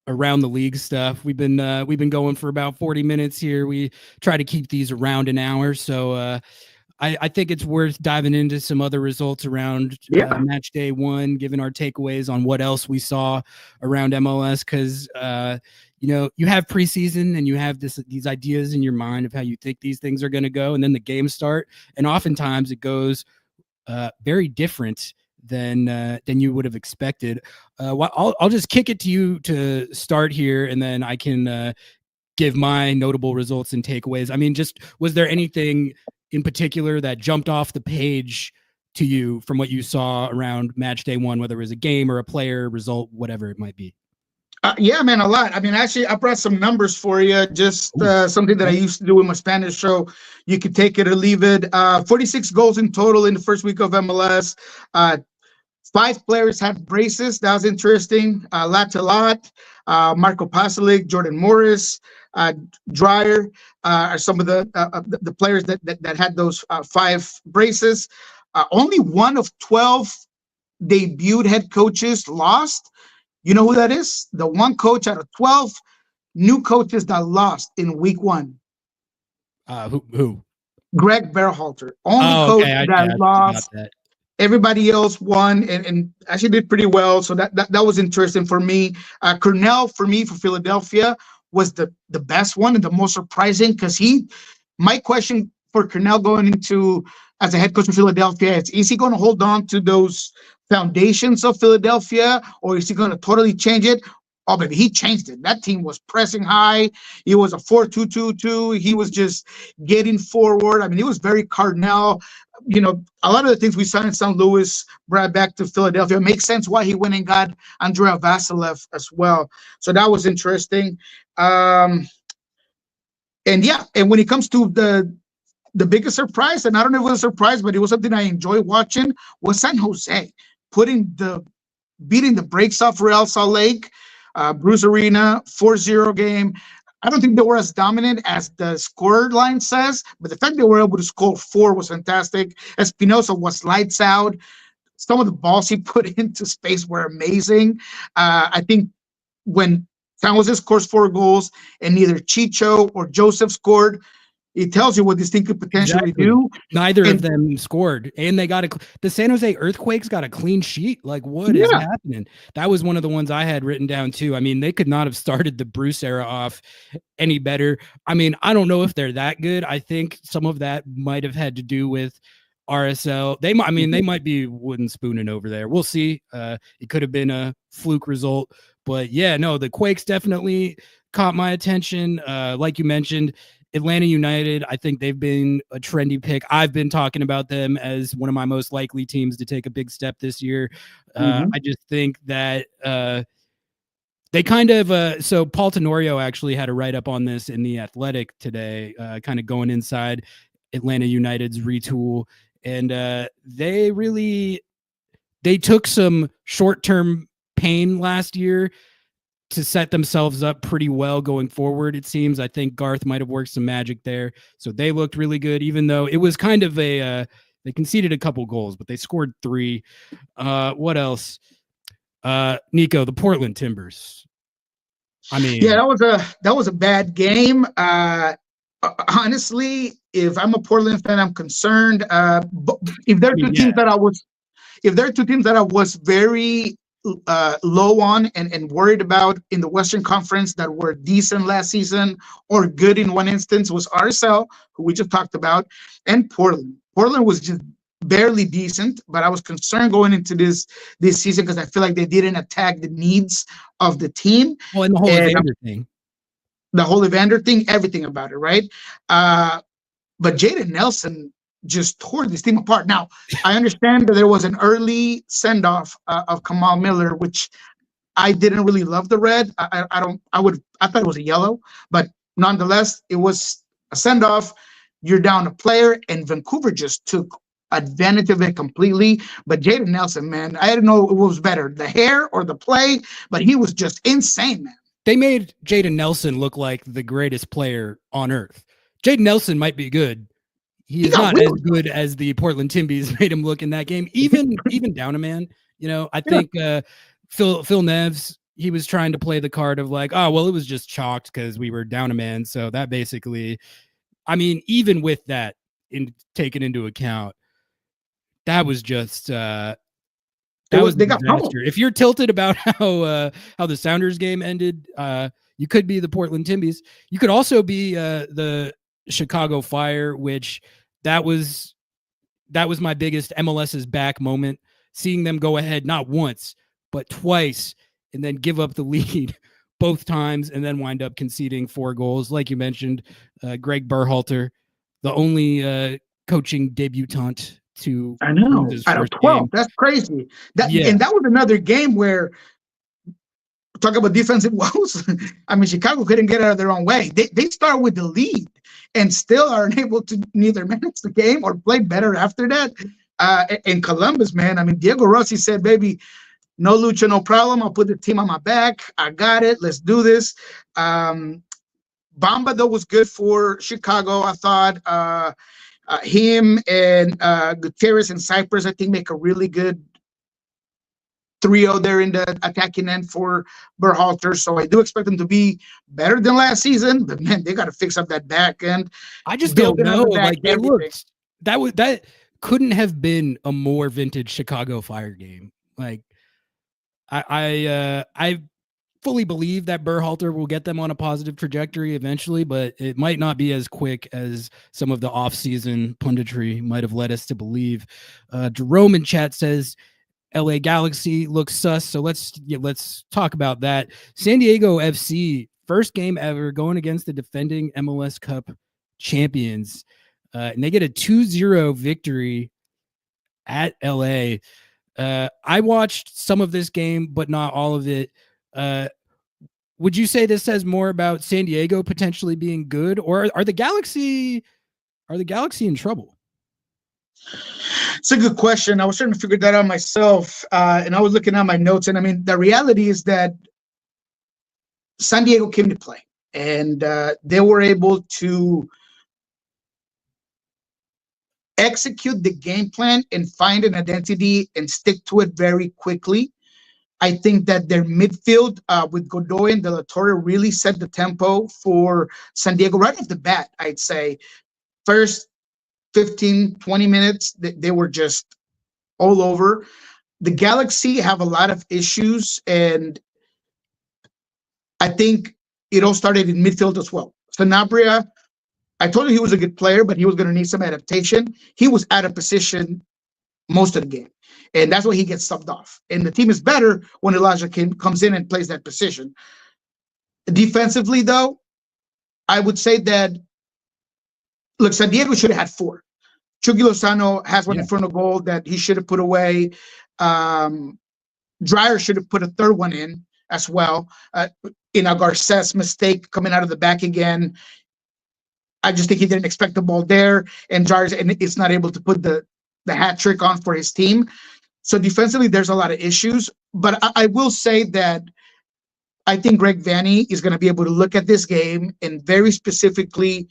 Speaker 1: around the league stuff? We've been going for about 40 minutes here. We try to keep these around an hour. So, I think it's worth diving into some other results around match day 1, giving our takeaways on what else we saw around MLS, because you have preseason and you have these ideas in your mind of how you think these things are going to go, and then the games start, and oftentimes it goes very different than you would have expected. I'll just kick it to you to start here, and then I can give my notable results and takeaways. I mean, just was there anything in particular that jumped off the page to you from what you saw around match day 1, whether it was a game or a player, result, whatever it might be?
Speaker 2: Yeah, man, a lot. I mean, actually, I brought some numbers for you, just something that I used to do in my Spanish show. You could take it or leave it. 46 goals in total in the first week of MLS. 5 players had braces. That was interesting. Lot to lot. Marco Pasalic, Jordan Morris, Dreyer are some of the players that had those 5 braces. Only one of 12 debuted head coaches lost. You know who that is? The one coach out of 12 new coaches that lost in week 1.
Speaker 1: Who?
Speaker 2: Greg Berhalter. Only coach that lost. Everybody else won and actually did pretty well. So that was interesting for me. Cornell, for Philadelphia, was the best one and the most surprising, because my question for Cornell going into as a head coach of Philadelphia is he going to hold on to those foundations of Philadelphia, or is he going to totally change it? Oh, baby, he changed it. That team was pressing high. It was a 4-2-2-2. He was just getting forward. I mean, it was very Cardinal. A lot of the things we saw in St. Louis brought back to Philadelphia. It makes sense why he went and got Andrea Vasilev as well. So that was interesting. And when it comes to the biggest surprise, and I don't know if it was a surprise, but it was something I enjoyed watching, was San Jose beating the brakes off Real Salt Lake. Bruce Arena, 4-0 game. I don't think they were as dominant as the score line says, but the fact they were able to score 4 was fantastic. Espinosa was lights out. Some of the balls he put into space were amazing. I think when San Jose scores 4 goals and neither Chicho or Joseph scored, it tells you what this thing could potentially do.
Speaker 1: Neither of them scored, and they got the San Jose Earthquakes got a clean sheet. Like, what is happening? That was one of the ones I had written down too. I mean, they could not have started the Bruce era off any better. I mean, I don't know if they're that good. I think some of that might have had to do with RSL. They might be wooden spooning over there. We'll see. It could have been a fluke result, but yeah, no, the Quakes definitely caught my attention. Like you mentioned, Atlanta United, I think they've been a trendy pick. I've been talking about them as one of my most likely teams to take a big step this year. I just think that they kind of so Paul Tenorio actually had a write-up on this in The Athletic today, kind of going inside Atlanta United's retool. And they took some short-term pain last year to set themselves up pretty well going forward, it seems. I think Garth might have worked some magic there. So they looked really good, even though it was kind of they conceded a couple goals, but they scored 3. What else? Niko, the Portland Timbers. I mean,
Speaker 2: yeah, that was a bad game. Honestly, if I'm a Portland fan, I'm concerned. But if there are two teams that I was very low on and worried about in the Western Conference that were decent last season or good in one instance, was RSL, who we just talked about, and Portland. Portland was just barely decent, but I was concerned going into this season because I feel like they didn't attack the needs of the team.
Speaker 1: Well, and the whole Evander thing.
Speaker 2: The whole Evander thing, everything about it, right? But Jaden Nelson just tore this team apart. Now, I understand that there was an early send-off of Kamal Miller, which I didn't really love the red. I thought it was a yellow, but nonetheless, it was a send-off. You're down a player, and Vancouver just took advantage of it completely. But Jaden Nelson, man, I didn't know it was better, the hair or the play, but he was just insane, man.
Speaker 1: They made Jaden Nelson look like the greatest player on earth. Jaden Nelson might be good. He is not as good as the Portland Timbies made him look in that game. Even down a man, I think Phil Neves, he was trying to play the card of like, oh, well, it was just chalked because we were down a man. So that basically, I mean, even with that taken into account, that was just that was a disaster. If you're tilted about how the Sounders game ended, you could be the Portland Timbies. You could also be the Chicago Fire, which that was my biggest MLS's back moment, seeing them go ahead not once but twice and then give up the lead both times and then wind up conceding 4 goals. Like you mentioned, Greg Berhalter, the only coaching debutant to
Speaker 2: out of 12. Game. That's crazy. And that was another game where, talk about defensive woes. I mean, Chicago couldn't get out of their own way. They start with the lead and still are unable to neither manage the game or play better after that. And Columbus, man, I mean, Diego Rossi said, baby, no lucha, no problem. I'll put the team on my back. I got it. Let's do this. Bamba, though, was good for Chicago, I thought. Him and Gutierrez and Cypress, I think, make a really good trio there in the attacking end for Berhalter. So I do expect them to be better than last season, but man, they got to fix up that back end.
Speaker 1: I just don't know. Like that couldn't have been a more vintage Chicago Fire game. Like I fully believe that Berhalter will get them on a positive trajectory eventually, but it might not be as quick as some of the off-season punditry might have led us to believe. Jerome in chat says LA Galaxy looks sus, so let's talk about that. San Diego FC, first game ever going against the defending MLS Cup champions, and they get a 2-0 victory at LA. I watched some of this game, but not all of it. Would you say this says more about San Diego potentially being good, or are the Galaxy in trouble?
Speaker 2: It's a good question. I was trying to figure that out myself, and I was looking at my notes. And I mean, the reality is that San Diego came to play, and they were able to execute the game plan and find an identity and stick to it very quickly. I think that their midfield with Godoy and De La Torre really set the tempo for San Diego right off the bat. I'd say first 15, 20 minutes, they were just all over. The Galaxy have a lot of issues, and I think it all started in midfield as well. Sanabria, I told you he was a good player, but he was going to need some adaptation. He was out of position most of the game. And that's why he gets subbed off. And the team is better when Elijah comes in and plays that position. Defensively, though, I would say that, look, San Diego should have had 4. Chucky Lozano has one in front of goal that he should have put away. Dreyer should have put a third one in as well. In a Garces mistake coming out of the back again. I just think he didn't expect the ball there, and Dreyer is not able to put the hat trick on for his team. So defensively, there's a lot of issues. But I will say that I think Greg Vanney is going to be able to look at this game and very specifically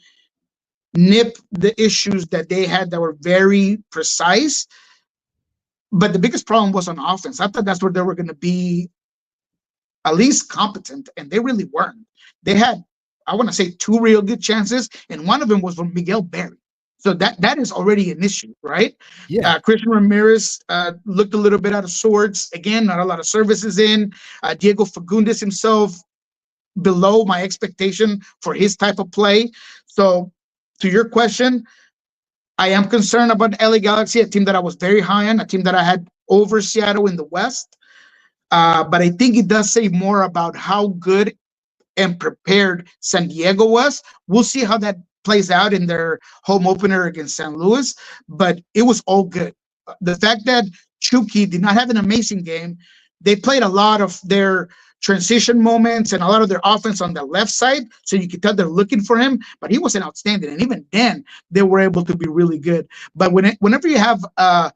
Speaker 2: nip the issues that they had that were very precise. But the biggest problem was on offense. I thought that's where they were going to be at least competent, and they really weren't. They had, I want to say, 2 real good chances, and one of them was from Miguel Berry. So that is already an issue, right?
Speaker 1: Yeah.
Speaker 2: Christian Ramirez looked a little bit out of sorts. Again, not a lot of services in. Diego Fagundes himself, below my expectation for his type of play. So to your question, I am concerned about LA Galaxy, a team that I was very high on, a team that I had over Seattle in the West. But I think it does say more about how good and prepared San Diego was. We'll see how that plays out in their home opener against San Luis, but it was all good. The fact that Chucky did not have an amazing game, they played a lot of their transition moments and a lot of their offense on the left side, so you could tell they're looking for him, but he wasn't outstanding, and even then, they were able to be really good. But whenever you have a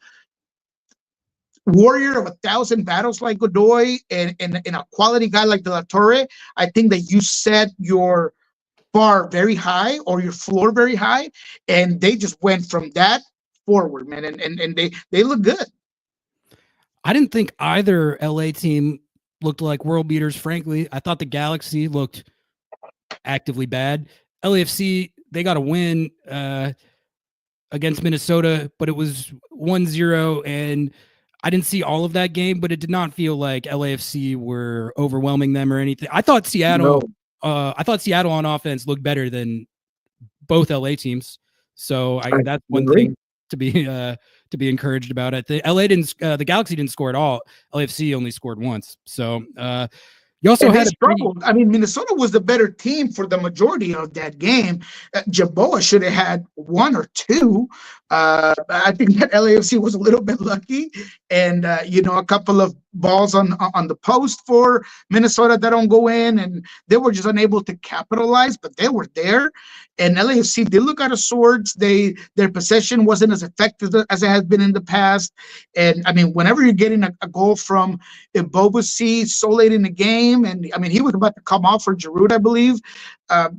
Speaker 2: warrior of 1,000 battles like Godoy and a quality guy like De La Torre, I think that you set your bar very high or your floor very high, and they just went from that forward, man, and they look good.
Speaker 1: I didn't think either LA team looked like world beaters, frankly. I thought the Galaxy looked actively bad. LAFC, they got a win against Minnesota, but it was 1-0, and I didn't see all of that game, but it did not feel like LAFC were overwhelming them or anything. I thought Seattle on offense looked better than both LA teams. So that's one thing to be encouraged about. The Galaxy didn't score at all. LAFC only scored once. So you also had
Speaker 2: struggled. I mean, Minnesota was the better team for the majority of that game. Jaboa should have had 1 or 2. I think that LAFC was a little bit lucky, and a couple of balls on the post for Minnesota that don't go in, and they were just unable to capitalize. But they were there, and LAFC did look out of sorts. Their possession wasn't as effective as it has been in the past. And I mean, whenever you're getting a goal from Ibobasi so late in the game, and I mean, he was about to come off for Giroud, I believe. I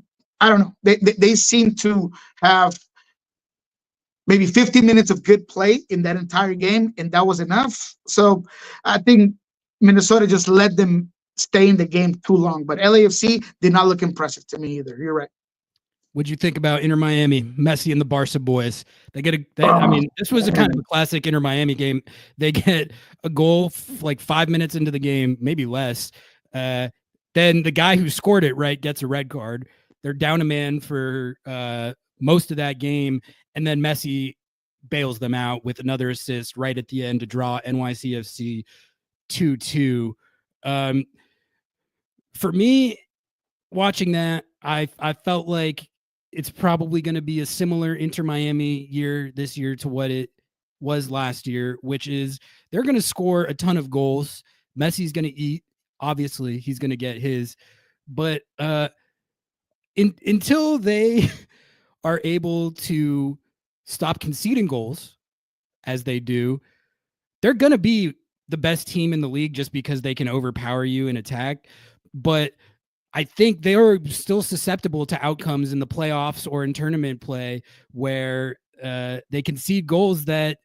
Speaker 2: don't know. They seem to have maybe 15 minutes of good play in that entire game, and that was enough. So I think Minnesota just let them stay in the game too long. But LAFC did not look impressive to me either. You're right.
Speaker 1: What'd you think about Inter Miami, Messi and the Barca boys? I mean, this was a kind of a classic Inter Miami game. They get a goal like 5 minutes into the game, maybe less. Then the guy who scored it, right, gets a red card. They're down a man for most of that game. And then Messi bails them out with another assist right at the end to draw NYCFC 2-2. For me, watching that, I felt like it's probably going to be a similar Inter Miami year this year to what it was last year, which is they're going to score a ton of goals. Messi's going to eat. Obviously, he's going to get his. But until they are able to stop conceding goals as they do, they're going to be the best team in the league just because they can overpower you in attack. But I think they are still susceptible to outcomes in the playoffs or in tournament play where they concede goals that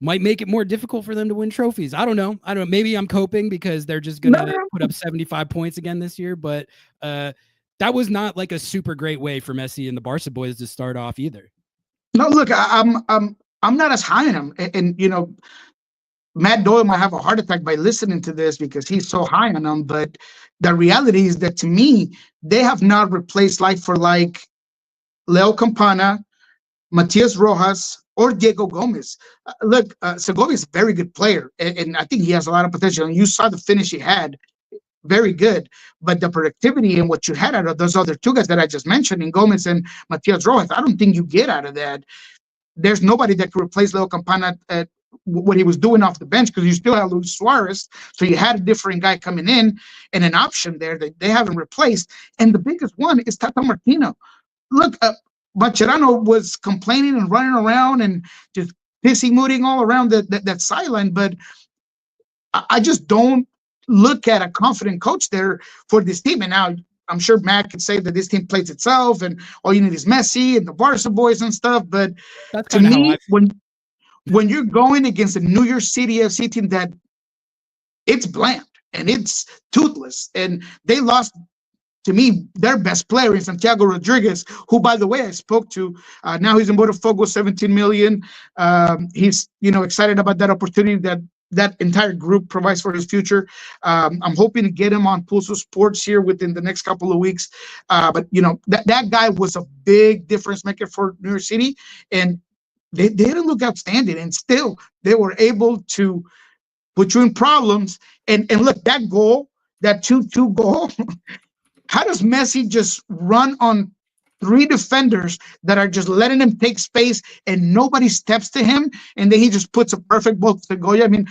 Speaker 1: might make it more difficult for them to win trophies. I don't know. Maybe I'm coping because they're just going to put up 75 points again this year. But that was not like a super great way for Messi and the Barca boys to start off either.
Speaker 2: No, look, I'm not as high on him, and Matt Doyle might have a heart attack by listening to this because he's so high on them. But the reality is that, to me, they have not replaced like for like Leo Campana, Matias Rojas, or Diego Gomez. Look, Segovia is a very good player, and I think he has a lot of potential. And you saw the finish he had, very good. But the productivity and what you had out of those other two guys that I just mentioned, in Gomez and Matias Rojas, I don't think you get out of that. There's nobody that could replace Leo Campana at what he was doing off the bench, because you still have Luis Suarez. So you had a different guy coming in and an option there that they haven't replaced. And the biggest one is Tata Martino. Look, Macherano was complaining and running around and just pissing, mooting all around that sideline. But I just don't look at a confident coach there for this team. And now I'm sure Matt could say that this team plays itself and all you need is Messi and the Barca boys and stuff. But to me, when you're going against a New York City FC team that it's bland and it's toothless, and they lost, to me, their best player is Santiago Rodriguez, who, by the way, I spoke to. Now he's in Botafogo, 17 million. He's excited about that opportunity that entire group provides for his future. I'm hoping to get him on Pulso Sports here within the next couple of weeks. But that guy was a big difference maker for New York City, and they didn't look outstanding, and still they were able to put you in problems. And look, that goal, that 2-2 goal, how does Messi just run on three defenders that are just letting him take space and nobody steps to him, and then he just puts a perfect ball to Goya? I mean,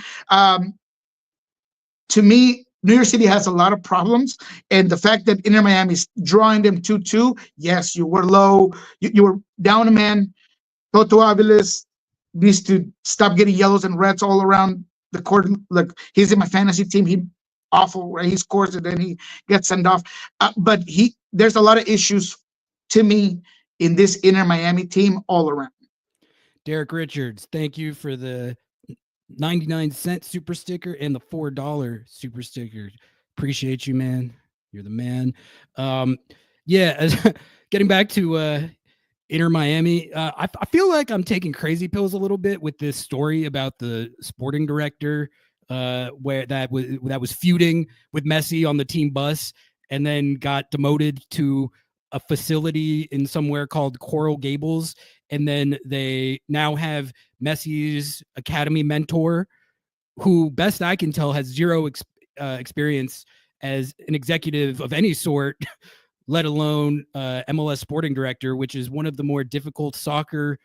Speaker 2: to me, New York City has a lot of problems, and the fact that Inter Miami is drawing them 2-2, yes, you were low, you were down a man. Toto Aviles needs to stop getting yellows and reds all around the court. Look, he's in my fantasy team. He awful, right? He scores and then he gets sent off. But there's a lot of issues to me in this Inter Miami team all around.
Speaker 1: Derek Richards, thank you for the 99-cent super sticker and the $4 super sticker. Appreciate you, man. You're the man. Getting back to Inter Miami, I feel like I'm taking crazy pills a little bit with this story about the sporting director where that was feuding with Messi on the team bus and then got demoted to a facility in somewhere called Coral Gables. And then they now have Messi's academy mentor, who, best I can tell, has zero experience as an executive of any sort, let alone MLS sporting director, which is one of the more difficult soccer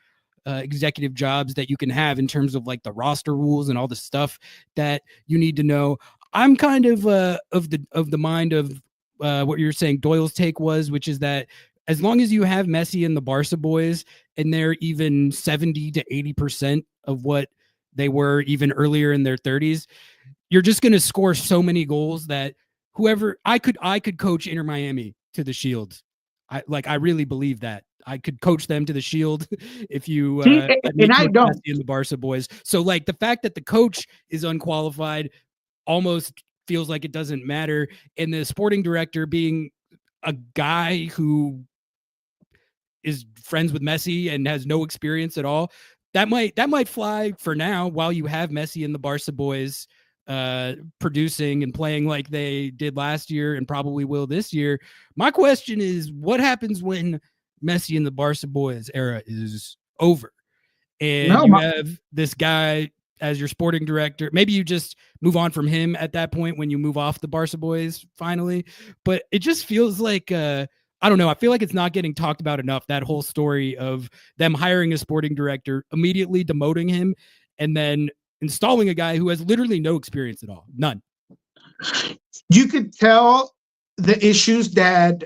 Speaker 1: executive jobs that you can have in terms of like the roster rules and all the stuff that you need to know. I'm kind of the mind of what you're saying Doyle's take was, which is that as long as you have Messi and the Barca boys and they're even 70 to 80% of what they were even earlier in their 30s, you're just going to score so many goals that whoever I could coach Inter Miami to the Shield. I really believe that I could coach them to the Shield if you
Speaker 2: and I don't.
Speaker 1: Messi and the Barca boys. So like the fact that the coach is unqualified almost feels like it doesn't matter, and the sporting director being a guy who is friends with Messi and has no experience at all, that might fly for now while you have Messi and the Barca boys producing and playing like they did last year and probably will this year. My question is, what happens when Messi and the Barca boys era is over and you have this guy as your sporting director? Maybe you just move on from him at that point when you move off the Barca boys finally. But it just feels like I don't know. I feel like it's not getting talked about enough, that whole story of them hiring a sporting director, immediately demoting him, and then installing a guy who has literally no experience at all. None.
Speaker 2: You could tell the issues that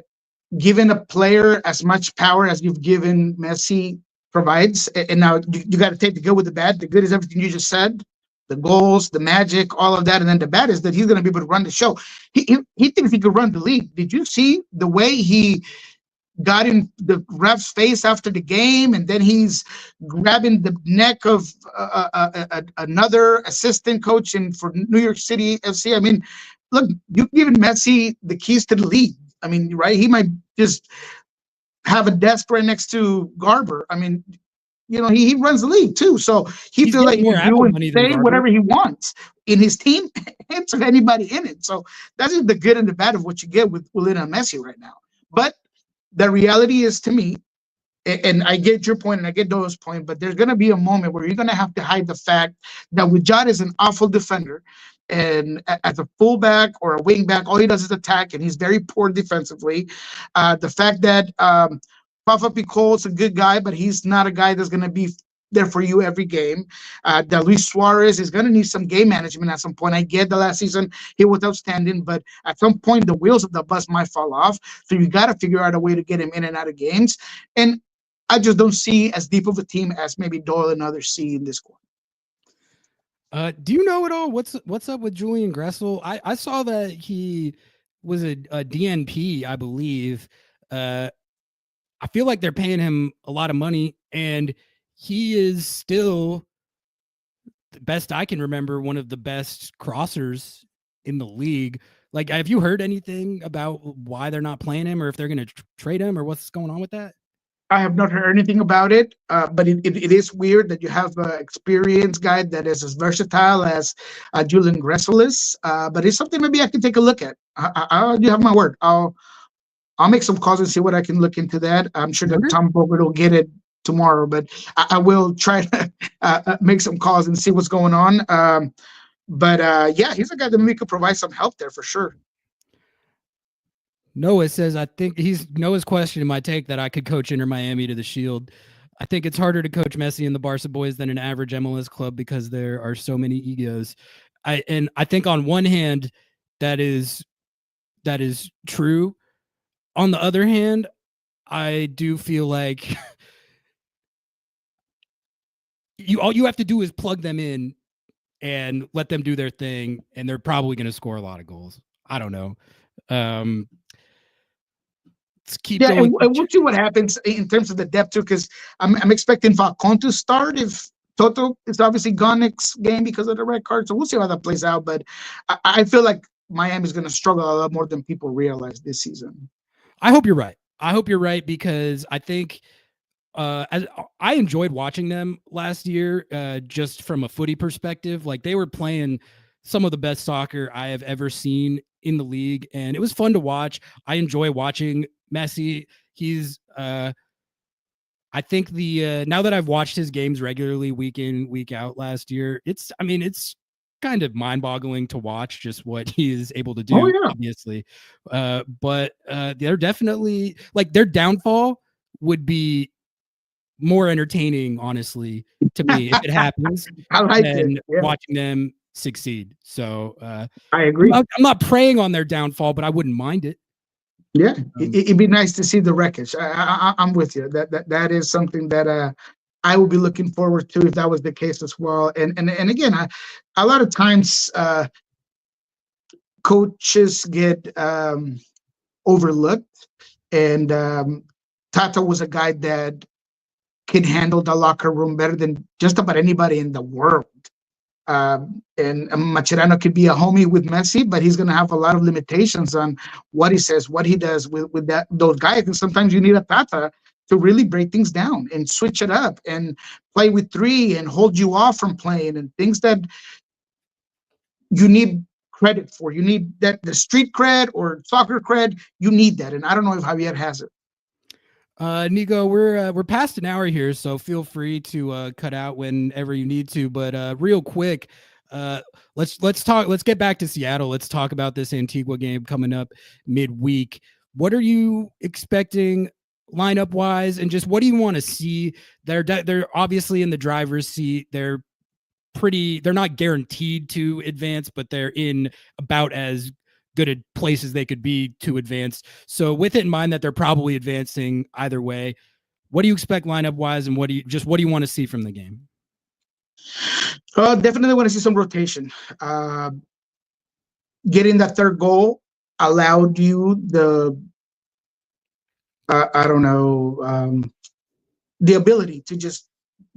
Speaker 2: giving a player as much power as you've given Messi provides. And now you got to take the good with the bad. The good is everything you just said, the goals, the magic, all of that. And then the bad is that he's going to be able to run the show. He thinks he could run the league. Did you see the way he got in the ref's face after the game, and then he's grabbing the neck of another assistant coach for New York City FC? I mean, look, you've given Messi the keys to the league. I mean, right? He might just have a desk right next to Garber. I mean, he runs the league too, so he feels like he can do and say whatever he wants in his team and to anybody in it. So that's just the good and the bad of what you get with Lionel Messi right now. But the reality is, to me, And I get your point and I get Doyle's point, but there's going to be a moment where you're going to have to hide the fact that Wijat is an awful defender. And as a fullback or a wing back, all he does is attack, and he's very poor defensively. The fact that Fafa Picol is a good guy, but he's not a guy that's going to be there for you every game. That Luis Suarez is going to need some game management at some point. I get the last season he was outstanding, but at some point the wheels of the bus might fall off. So you got to figure out a way to get him in and out of games. And I just don't see as deep of a team as maybe Doyle and others see in this squad.
Speaker 1: Do you know at all what's up with Julian Gressel? I saw that he was a DNP, I believe. I feel like they're paying him a lot of money, and he is still, the best I can remember, one of the best crossers in the league. Like, have you heard anything about why they're not playing him, or if they're going to trade him, or what's going on with that?
Speaker 2: I have not heard anything about it, but it is weird that you have an experienced guy that is as versatile as Julian Gressel is. But it's something maybe I can take a look at. You have my word. I'll make some calls and see what I can look into that. I'm sure that Tom Bogert will get it tomorrow, but I will try to make some calls and see what's going on. Yeah, he's a guy that maybe could provide some help there for sure.
Speaker 1: Noah says, I think Noah's question in my take that I could coach Inter Miami to the Shield. I think it's harder to coach Messi and the Barca boys than an average MLS club because there are so many egos. I think on one hand, that is true. On the other hand, I do feel like all you have to do is plug them in and let them do their thing, and they're probably going to score a lot of goals. I don't know. Let's keep going.
Speaker 2: And we'll see what happens in terms of the depth too, because I'm expecting Falcon to start if Toto is obviously gone next game because of the red card. So we'll see how that plays out. But I feel like Miami is going to struggle a lot more than people realize this season.
Speaker 1: I hope you're right. I hope you're right, because I think as I enjoyed watching them last year, just from a footy perspective. Like, they were playing some of the best soccer I have ever seen in the league, and it was fun to watch. I enjoy watching Messi. He's I think now that I've watched his games regularly week in, week out last year, it's kind of mind-boggling to watch just what he is able to do, obviously. But they're definitely, like, their downfall would be more entertaining, honestly, to me, if it happens, than watching them succeed. So
Speaker 2: I agree.
Speaker 1: I'm not preying on their downfall, but I wouldn't mind it.
Speaker 2: Yeah, it'd be nice to see the wreckage. I'm with you. That is something that I would be looking forward to if that was the case as well. And again, a lot of times coaches get overlooked, and Tata was a guy that can handle the locker room better than just about anybody in the world. And Mascherano could be a homie with Messi, but he's going to have a lot of limitations on what he says, what he does with those guys. And sometimes you need a Tata to really break things down and switch it up and play with three and hold you off from playing, and things that you need credit for. You need that, the street cred or soccer cred. You need that, and I don't know if Javier has it.
Speaker 1: Niko, we're past an hour here, so feel free to cut out whenever you need to. But real quick, let's get back to Seattle. Let's talk about this Antigua game coming up midweek. What are you expecting lineup wise, and just what do you want to see? They're obviously in the driver's seat. They're not guaranteed to advance, but they're in about as good at places they could be to advance. So with it in mind that they're probably advancing either way, what do you expect lineup wise, and what do you want to see from the game?
Speaker 2: Definitely want to see some rotation. Getting that third goal allowed you the ability to just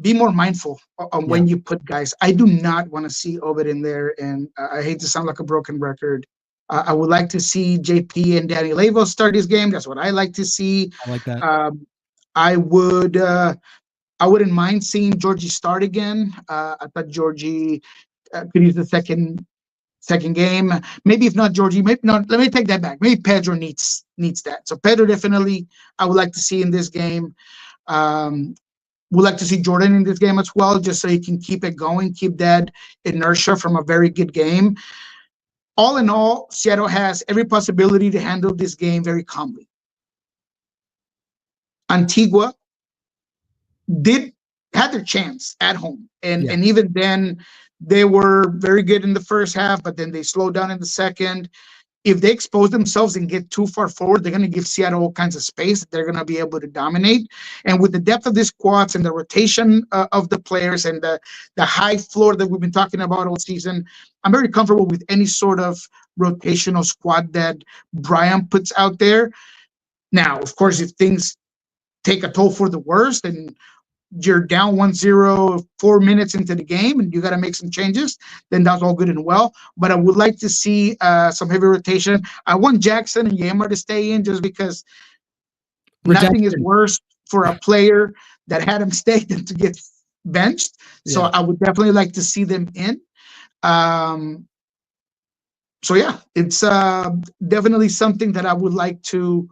Speaker 2: be more mindful on when you put guys. I do not want to see Ovid in there, and I hate to sound like a broken record. I would like to see JP and Danny Lavo start this game. That's what I like to see.
Speaker 1: I like that.
Speaker 2: I wouldn't mind seeing Georgie start again. I thought Georgie could use the second game. Maybe if not Georgie, maybe not. Let me take that back. Maybe Pedro needs that. So Pedro definitely I would like to see in this game. We'd like to see Jordan in this game as well, just so he can keep it going, keep that inertia from a very good game. All in all, Seattle has every possibility to handle this game very calmly. Antigua had their chance at home, and even then they were very good in the first half, but then they slowed down in the second. If they expose themselves and get too far forward, they're going to give Seattle all kinds of space. They're going to be able to dominate. And with the depth of the squads and the rotation of the players and the high floor that we've been talking about all season, I'm very comfortable with any sort of rotational squad that Brian puts out there. Now, of course, if things take a toll for the worst and you're down 1-0 4 minutes into the game and you got to make some changes, then that's all good and well. But I would like to see some heavy rotation. I want Jackson and Yammer to stay in just because nothing is worse for a player that had him stay than to get benched. So I would definitely like to see them in. So yeah, it's definitely something that I would like to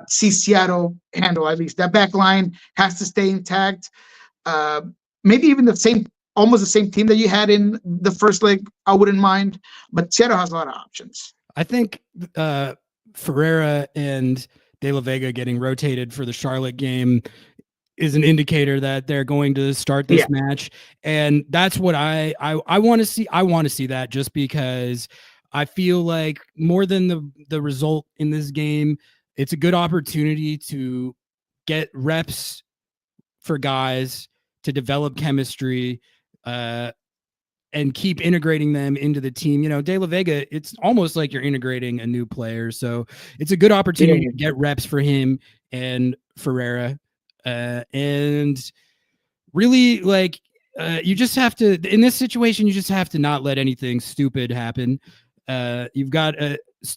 Speaker 2: see Seattle handle. At least that back line has to stay intact. Maybe even almost the same team that you had in the first leg, I wouldn't mind. But Seattle has a lot of options.
Speaker 1: I think Ferreira and De La Vega getting rotated for the Charlotte game is an indicator that they're going to start this match, and that's what I want to see. I want to see that just because I feel like more than the result in this game, it's a good opportunity to get reps for guys to develop chemistry and keep integrating them into the team. You know, De La Vega, it's almost like you're integrating a new player. So it's a good opportunity to get reps for him and Ferreira. And really, like, you just have to, in this situation, you just have to not let anything stupid happen. You've got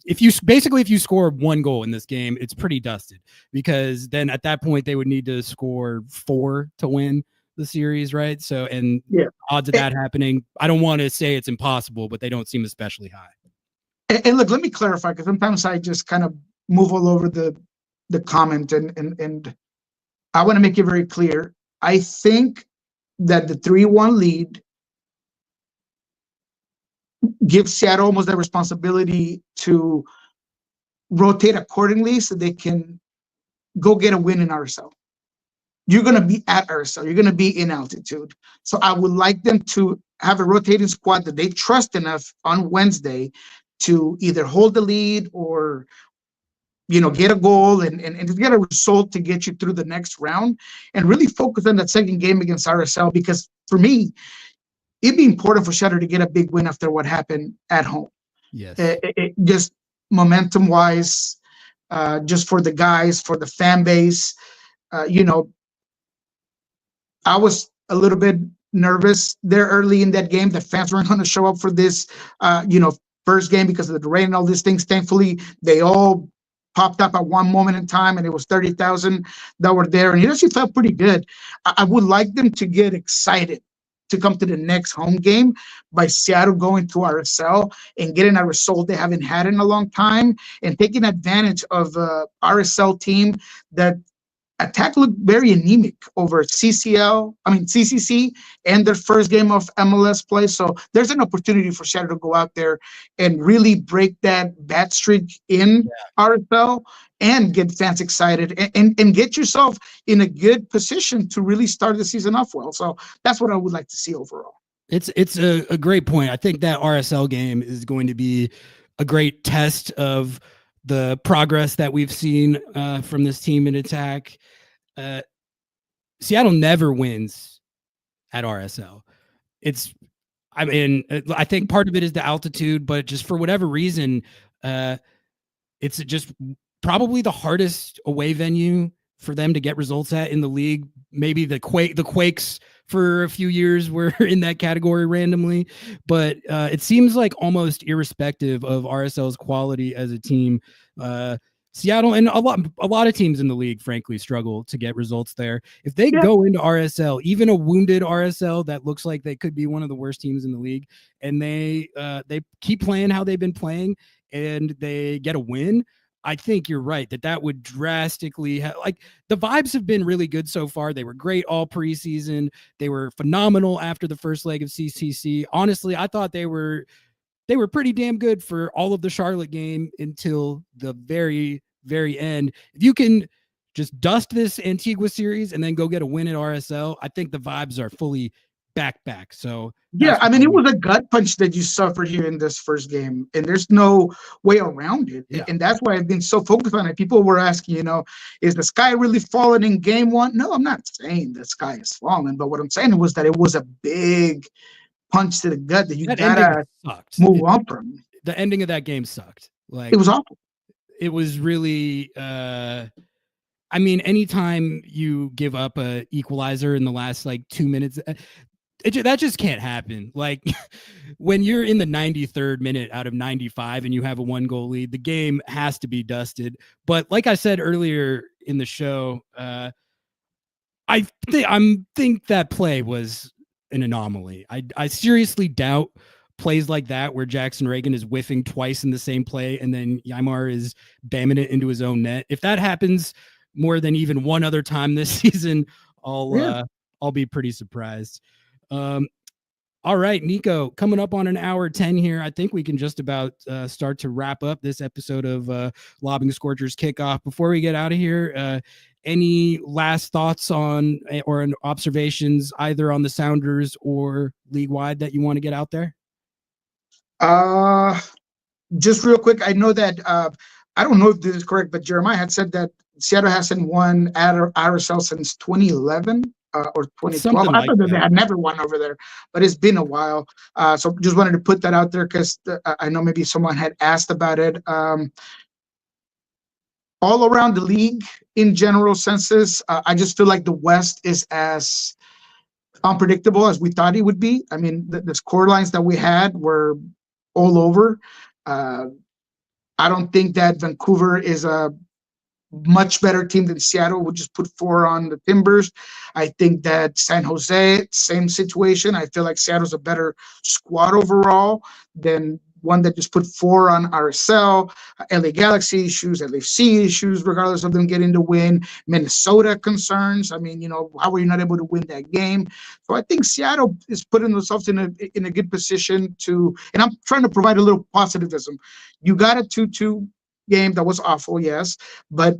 Speaker 1: if you score one goal in this game, it's pretty dusted, because then at that point they would need to score 4 to win the series, right? So, and odds of that happening, I don't want to say it's impossible, but they don't seem especially high.
Speaker 2: And look, let me clarify, because sometimes I just kind of move all over the comment, and I want to make it very clear. I think that the 3-1 lead gives Seattle almost the responsibility to rotate accordingly so they can go get a win in RSL. You're going to be at RSL. You're going to be in altitude. So I would like them to have a rotating squad that they trust enough on Wednesday to either hold the lead or, you know, get a goal and get a result to get you through the next round, and really focus on that second game against RSL, because for me, it'd be important for Shatter to get a big win after what happened at home.
Speaker 1: Yes.
Speaker 2: Just momentum-wise, just for the guys, for the fan base. You know, I was a little bit nervous there early in that game. The fans weren't going to show up for this, first game because of the rain and all these things. Thankfully, they all popped up at one moment in time, and it was 30,000 that were there, and it actually felt pretty good. I would like them to get excited to come to the next home game by Seattle going to RSL and getting a result they haven't had in a long time, and taking advantage of RSL team that attack looked very anemic over CCC and their first game of MLS play. So there's an opportunity for Seattle to go out there and really break that bad streak in RSL and get fans excited and get yourself in a good position to really start the season off well. So that's what I would like to see overall.
Speaker 1: It's a great point. I think that RSL game is going to be a great test of the progress that we've seen from this team in attack. Seattle never wins at RSL. I think part of it is the altitude, but just for whatever reason, it's just probably the hardest away venue for them to get results at in the league. Maybe the Quakes for a few years were in that category randomly, but it seems like almost irrespective of RSL's quality as a team, Seattle and a lot of teams in the league, frankly, struggle to get results there. If they go into RSL, even a wounded RSL that looks like they could be one of the worst teams in the league, and they keep playing how they've been playing, and they get a win, I think you're right that would drastically like the vibes have been really good so far. They were great all preseason. They were phenomenal after the first leg of CCC. Honestly, I thought they were pretty damn good for all of the Charlotte game until the very, very end. If you can just dust this Antigua series and then go get a win at RSL, I think the vibes are fully back. So
Speaker 2: yeah, I mean, it was a gut punch that you suffered here in this first game, and there's no way around it.
Speaker 1: Yeah.
Speaker 2: And that's why I've been so focused on it. People were asking, is the sky really falling in game one? No, I'm not saying the sky is falling, but what I'm saying was that it was a big punch to the gut that you gotta move on from.
Speaker 1: The ending of that game sucked. Like,
Speaker 2: it was awful.
Speaker 1: It was really I mean, anytime you give up a equalizer in the last like 2 minutes, that just can't happen. Like when you're in the 93rd minute out of 95 and you have a 1-goal lead, the game has to be dusted. But like I said earlier in the show, I think that play was an anomaly. I seriously doubt plays like that where Jackson Reagan is whiffing twice in the same play and then Ymar is bamming it into his own net. If that happens more than even one other time this season, I'll be pretty surprised. All right, Niko, coming up on an hour 10 here. I think we can just about start to wrap up this episode of Lobbing Scorchers Kickoff. Before we get out of here, any last thoughts on or observations either on the Sounders or league-wide that you want to get out there?
Speaker 2: Just real quick, I know that I don't know if this is correct, but Jeremiah had said that Seattle hasn't won at RSL since 2011 or 2012. I thought that they had never won over there, but it's been a while. So just wanted to put that out there because I know maybe someone had asked about it. All around the league, in general senses, I just feel like the West is as unpredictable as we thought it would be. I mean, the score lines that we had were all over. I don't think that Vancouver is a much better team than Seattle. Would just put 4 on the Timbers. I think that San Jose, same situation. I feel like Seattle's a better squad overall than one that just put 4 on RSL. LA Galaxy issues, LAFC issues, regardless of them getting the win. Minnesota concerns. I mean, how were you not able to win that game? So I think Seattle is putting themselves in a good position to, and I'm trying to provide a little positivism. You got a 2-2 game that was awful, yes, but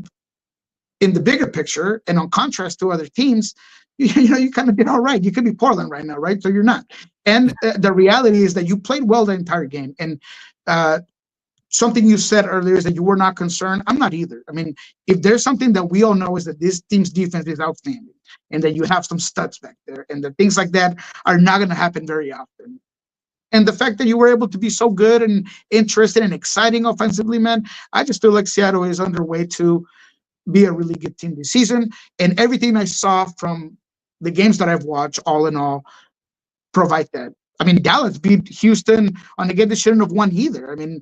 Speaker 2: in the bigger picture and on contrast to other teams, you kind of did all right. You could be Portland right now, right? So you're not. And the reality is that you played well the entire game. And something you said earlier is that you were not concerned. I'm not either. I mean, if there's something that we all know is that this team's defense is outstanding and that you have some studs back there and that things like that are not going to happen very often. And the fact that you were able to be so good and interested and exciting offensively, man, I just feel like Seattle is underway to be a really good team this season. And everything I saw from the games that I've watched, all in all, provide that. I mean, Dallas beat Houston on a game they shouldn't have won either. I mean,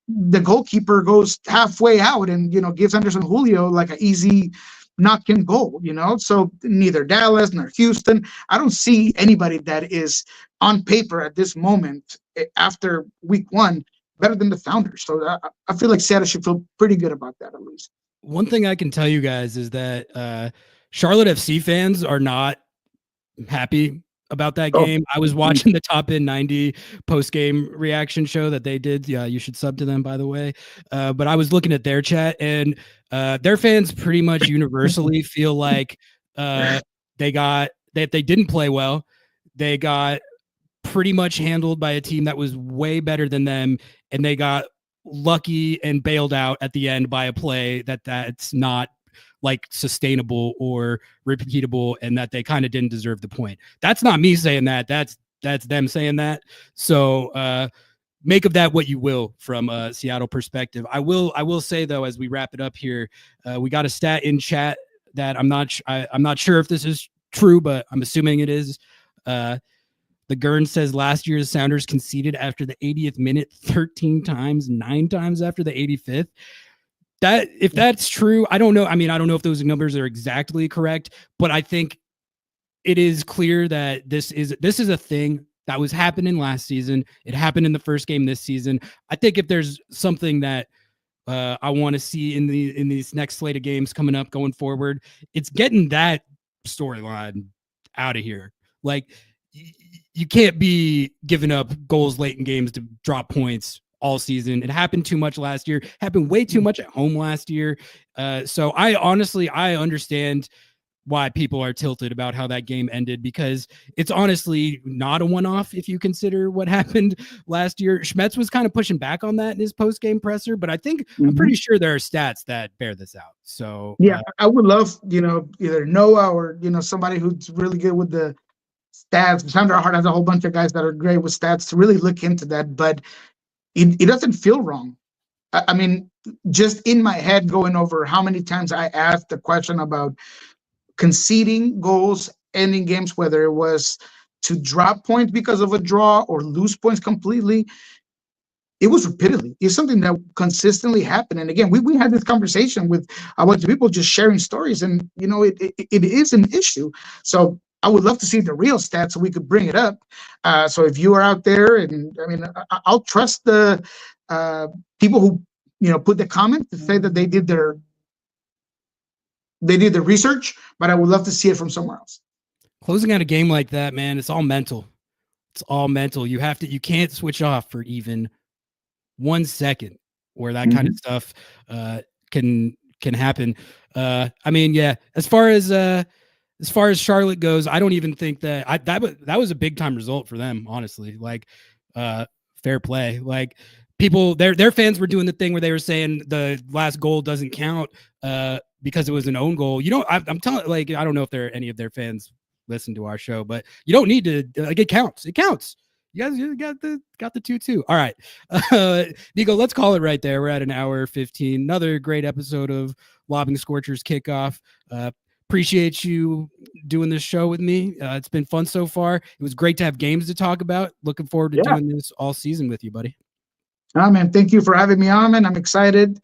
Speaker 2: the goalkeeper goes halfway out and, gives Anderson Julio like an easy knock-in goal, So neither Dallas nor Houston. I don't see anybody that is on paper at this moment after week 1 better than the Founders. So I feel like Seattle should feel pretty good about that at least.
Speaker 1: One thing I can tell you guys is that Charlotte FC fans are not happy about that game. I was watching the Top In 90 post-game reaction show that they did. Yeah, you should sub to them, by the way. But I was looking at their chat, and their fans pretty much universally feel like they didn't play well. They got pretty much handled by a team that was way better than them, and they got lucky and bailed out at the end by a play that's not like sustainable or repeatable, and that they kind of didn't deserve the point. That's not me saying that. That's them saying that. So make of that what you will from a Seattle perspective. I will say though, as we wrap it up here, we got a stat in chat that I'm not sure if this is true, but I'm assuming it is. The Gurn says last year's Sounders conceded after the 80th minute 13 times, 9 times after the 85th. If that's true, I don't know. I mean, I don't know if those numbers are exactly correct, but I think it is clear that this is a thing that was happening last season. It happened in the first game this season. I think if there's something that I want to see in these next slate of games coming up going forward. It's getting that storyline out of here. Like, you can't be giving up goals late in games to drop points all season. It happened too much last year, happened way too much at home last year. So I understand why people are tilted about how that game ended, because it's honestly not a one-off if you consider what happened last year. Schmetz was kind of pushing back on that in his post-game presser, but I think I'm pretty sure there are stats that bear this out. So
Speaker 2: yeah, I would love, either Noah or, somebody who's really good with the stats. Sandra Hart has a whole bunch of guys that are great with stats to really look into that, but it doesn't feel wrong. I mean, just in my head, going over how many times I asked the question about conceding goals, ending games, whether it was to drop points because of a draw or lose points completely, it was repeatedly. It's something that consistently happened. And again, we had this conversation with a bunch of people just sharing stories, and it is an issue. So I would love to see the real stats so we could bring it up. So if you are out there, and I mean, I'll trust the people who put the comment to say that they did the research, but I would love to see it from somewhere else.
Speaker 1: Closing out a game like that, man, it's all mental. It's all mental. You can't switch off for even 1 second where that kind of stuff can happen. I mean, yeah, as far as Charlotte goes, I don't even think that was a big time result for them, honestly. Like, fair play. Like, people, their fans were doing the thing where they were saying the last goal doesn't count because it was an own goal. I'm telling, like, I don't know if any of their fans listen to our show, but you don't need to. Like, it counts. It counts. You guys got the 2-2. All right, Niko, let's call it right there. We're at an hour 15. Another great episode of Lobbing Scorchers Kickoff. Appreciate you doing this show with me. It's been fun so far. It was great to have games to talk about. Looking forward to doing this all season with you, buddy.
Speaker 2: Oh, man, thank you for having me on, man. I'm excited.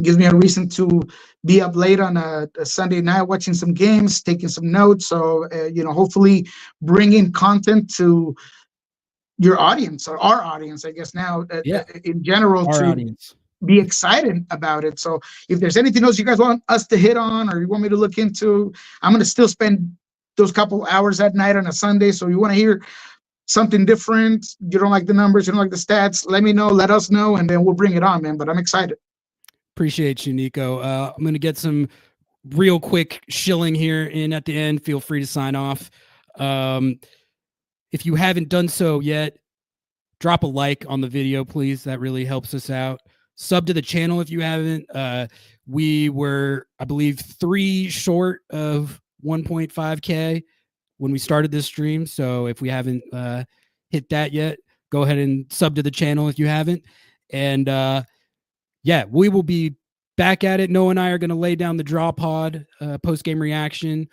Speaker 2: Gives me a reason to be up late on a Sunday night watching some games, taking some notes. So, hopefully bringing content to your audience, or our audience, I guess now, in general,
Speaker 1: our
Speaker 2: to
Speaker 1: audience.
Speaker 2: Be excited about it. So if there's anything else you guys want us to hit on, or you want me to look into, I'm going to still spend those couple hours at night on a Sunday. So you want to hear something different, you don't like the numbers, you don't like the stats, let me know, let us know, and then we'll bring it on, man. But I'm excited.
Speaker 1: Appreciate you, Niko. I'm going to get some real quick shilling here in at the end. Feel free to sign off. If you haven't done so yet, drop a like on the video, please. That really helps us out. Sub to the channel if you haven't. We were, I believe, 3 short of 1.5K when we started this stream. So if we haven't hit that yet, go ahead and sub to the channel if you haven't. And we will be back at it. Noah and I are going to lay down the draw pod post-game reaction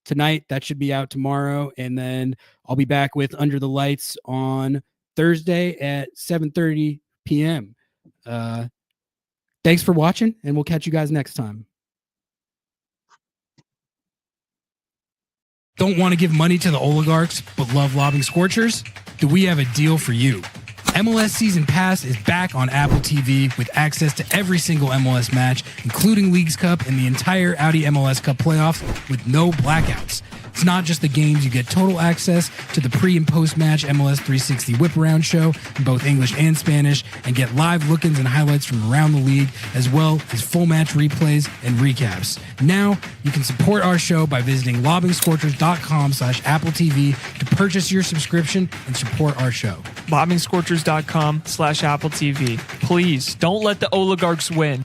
Speaker 1: tonight. That should be out tomorrow. And then I'll be back with Under the Lights on Thursday at 7:30 p.m. Thanks for watching, and we'll catch you guys next time. Don't want to give money to the oligarchs, but love Lobbing Scorchers? Do we have a deal for you? MLS Season Pass is back on Apple TV with access to every single MLS match, including Leagues Cup and the entire Audi MLS Cup playoffs with no blackouts. It's not just the games, you get total access to the pre- and post-match MLS 360 whip-around show in both English and Spanish, and get live look-ins and highlights from around the league, as well as full match replays and recaps. Now, you can support our show by visiting lobbingscorchers.com/Apple TV to purchase your subscription and support our show.
Speaker 3: Lobbingscorchers.com/Apple TV. Please, don't let the oligarchs win.